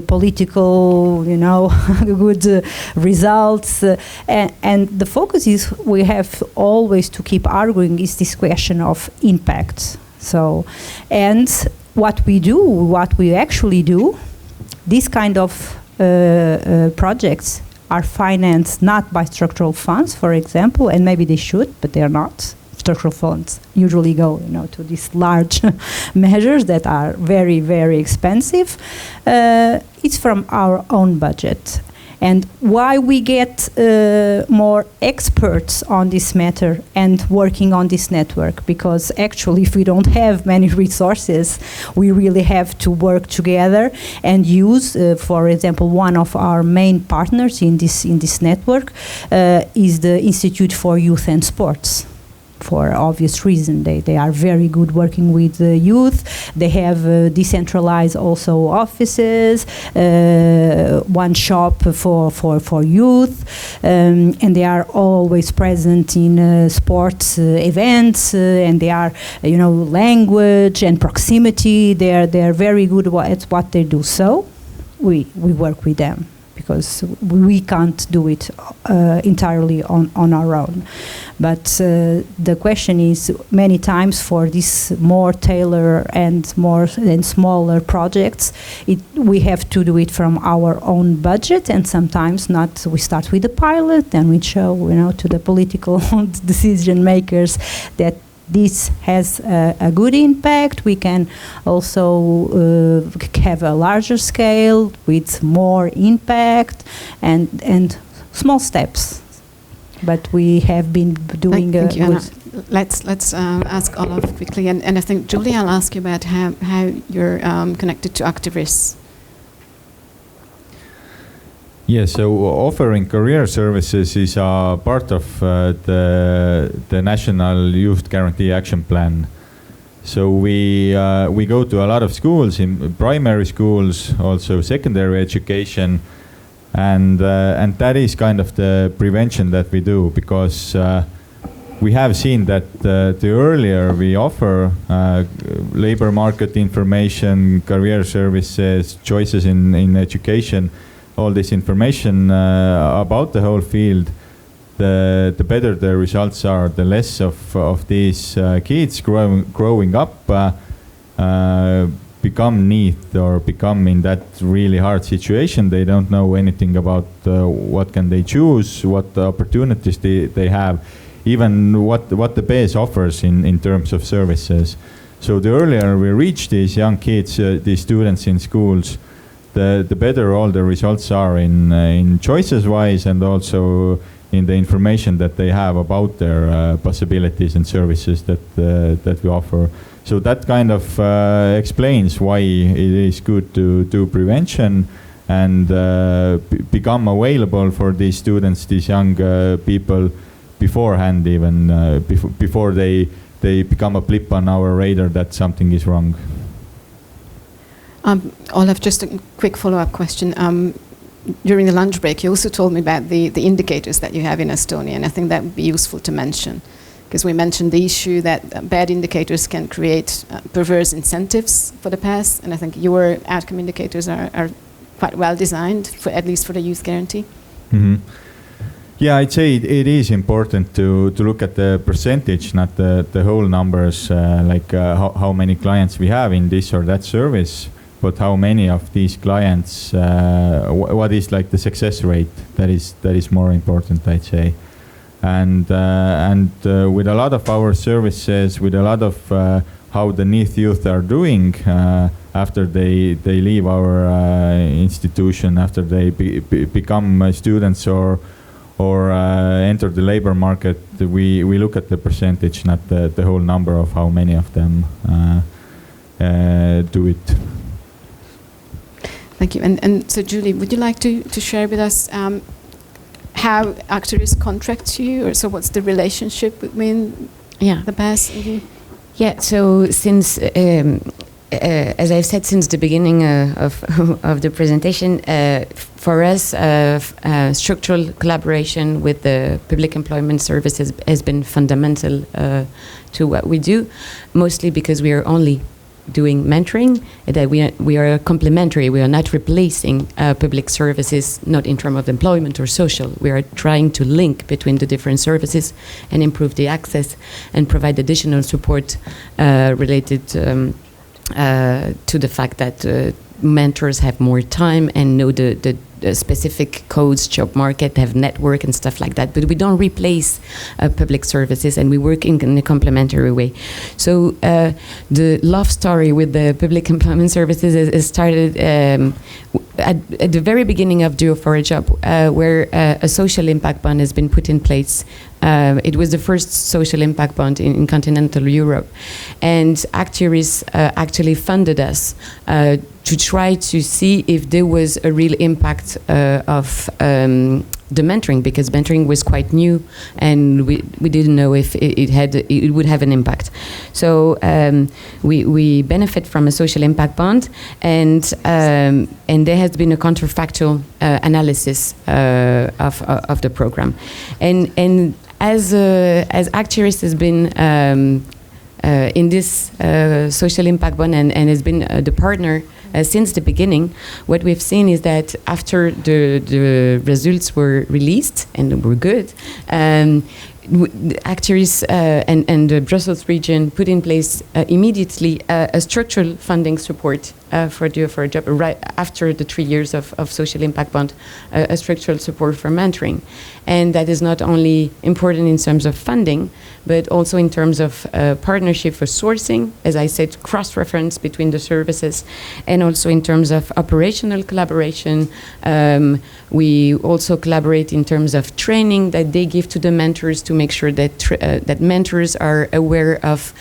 political, good results. And the focus is we have always to keep arguing is this question of impact. So, and what we actually do, these kind of projects are financed not by structural funds, for example, and maybe they should, but they're not. Structural funds usually go, to these large measures that are very, very expensive. It's from our own budget. And why we get more experts on this matter and working on this network? Because actually, if we don't have many resources, we really have to work together and use, for example, one of our main partners in this network is the Institute for Youth and Sports. For obvious reason, they are very good working with the youth. They have decentralized also offices, one shop for youth, and they are always present in sports events, and they are, language and proximity. They are very good at what they do. So we work with them, because we can't do it entirely on our own. But the question is, many times for these more tailored and smaller projects, we have to do it from our own budget, and sometimes not. We start with the pilot, and we show, to the political decision makers that this has a good impact. We can also have a larger scale with more impact and small steps. But we have been doing Thank you, good. Anna. Let's ask Olaf quickly, and I think Julie, I'll ask you about how you're connected to activists. Yeah, so offering career services is a part of the National Youth Guarantee Action Plan. So we go to a lot of schools, in primary schools, also secondary education, and that is kind of the prevention that we do, because we have seen that the earlier we offer labor market information, career services, choices in education, all this information about the whole field, the better the results are, the less of these kids growing up become neat or become in that really hard situation. They don't know anything about what can they choose, what opportunities they have, even what the base offers in terms of services. So the earlier we reach these young kids, these students in schools, the better all the results are in choices wise, and also in the information that they have about their possibilities and services that we offer. So that kind of explains why it is good to do prevention and become available for these students, these young people, beforehand, even before they become a blip on our radar that something is wrong. Olaf, just a quick follow-up question. During the lunch break, you also told me about the indicators that you have in Estonia, and I think that would be useful to mention, because we mentioned the issue that bad indicators can create perverse incentives for the past, and I think your outcome indicators are quite well designed, at least for the youth guarantee. Mm-hmm. Yeah, I'd say it is important to look at the percentage, not the whole numbers, like how many clients we have in this or that service, but how many of these clients, what is like the success rate. That is more important, I'd say. And with a lot of our services, with a lot of how the NEET youth are doing after they leave our institution, after they become students or enter the labor market, we look at the percentage, not the whole number of how many of them do it. Thank you. And so, Julie, would you like to share with us how Actiris contracts you, or so what's the relationship between the PASS and you? Yeah, so since, as I've said since the beginning of the presentation, for us, structural collaboration with the public employment services has been fundamental to what we do, mostly because we are only doing mentoring, that we are complementary. We are not replacing public services, not in terms of employment or social. We are trying to link between the different services and improve the access and provide additional support related to the fact that mentors have more time and know the specific codes, job market, have network and stuff like that. But we don't replace public services, and we work in a complementary way. So the love story with the public employment services is started at the very beginning of Duo for a Job, where a social impact bond has been put in place. It was the first social impact bond in continental Europe, and Actiris actually funded us to try to see if there was a real impact of the mentoring, because mentoring was quite new, and we didn't know if it would have an impact. So we benefit from a social impact bond, and there has been a counterfactual analysis of the program, and as Actiris has been in this social impact bond and has been the partner since the beginning, what we've seen is that after the results were released and were good, Actiris and the Brussels region put in place immediately a structural funding support for Duo for a Job, right after the 3 years of social impact bond, a structural support for mentoring. And that is not only important in terms of funding, but also in terms of partnership for sourcing, as I said, cross-reference between the services, and also in terms of operational collaboration. We also collaborate in terms of training that they give to the mentors to make sure that that mentors are aware of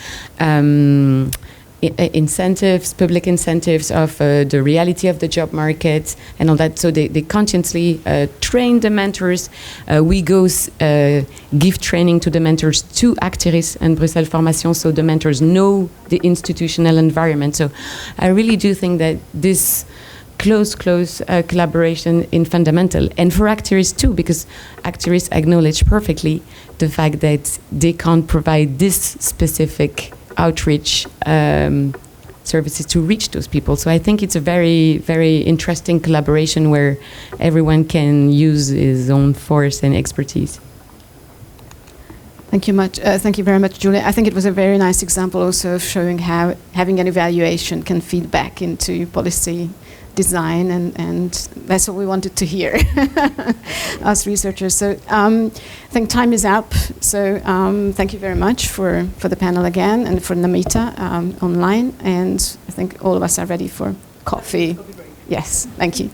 incentives, public incentives, of the reality of the job market and all that. So they consciously train the mentors. We go give training to the mentors to Actiris and Bruxelles Formation, so the mentors know the institutional environment. So I really do think that this close collaboration is fundamental. And for Actiris too, because Actiris acknowledge perfectly the fact that they can't provide this specific outreach services to reach those people. So I think it's a very, very interesting collaboration where everyone can use his own force and expertise. Thank you much. Thank you very much, Julia. I think it was a very nice example also of showing how having an evaluation can feed back into policy design, and that's what we wanted to hear, us researchers. So I think time is up. So thank you very much for the panel again, and for Namita online. And I think all of us are ready for coffee. Yes, thank you.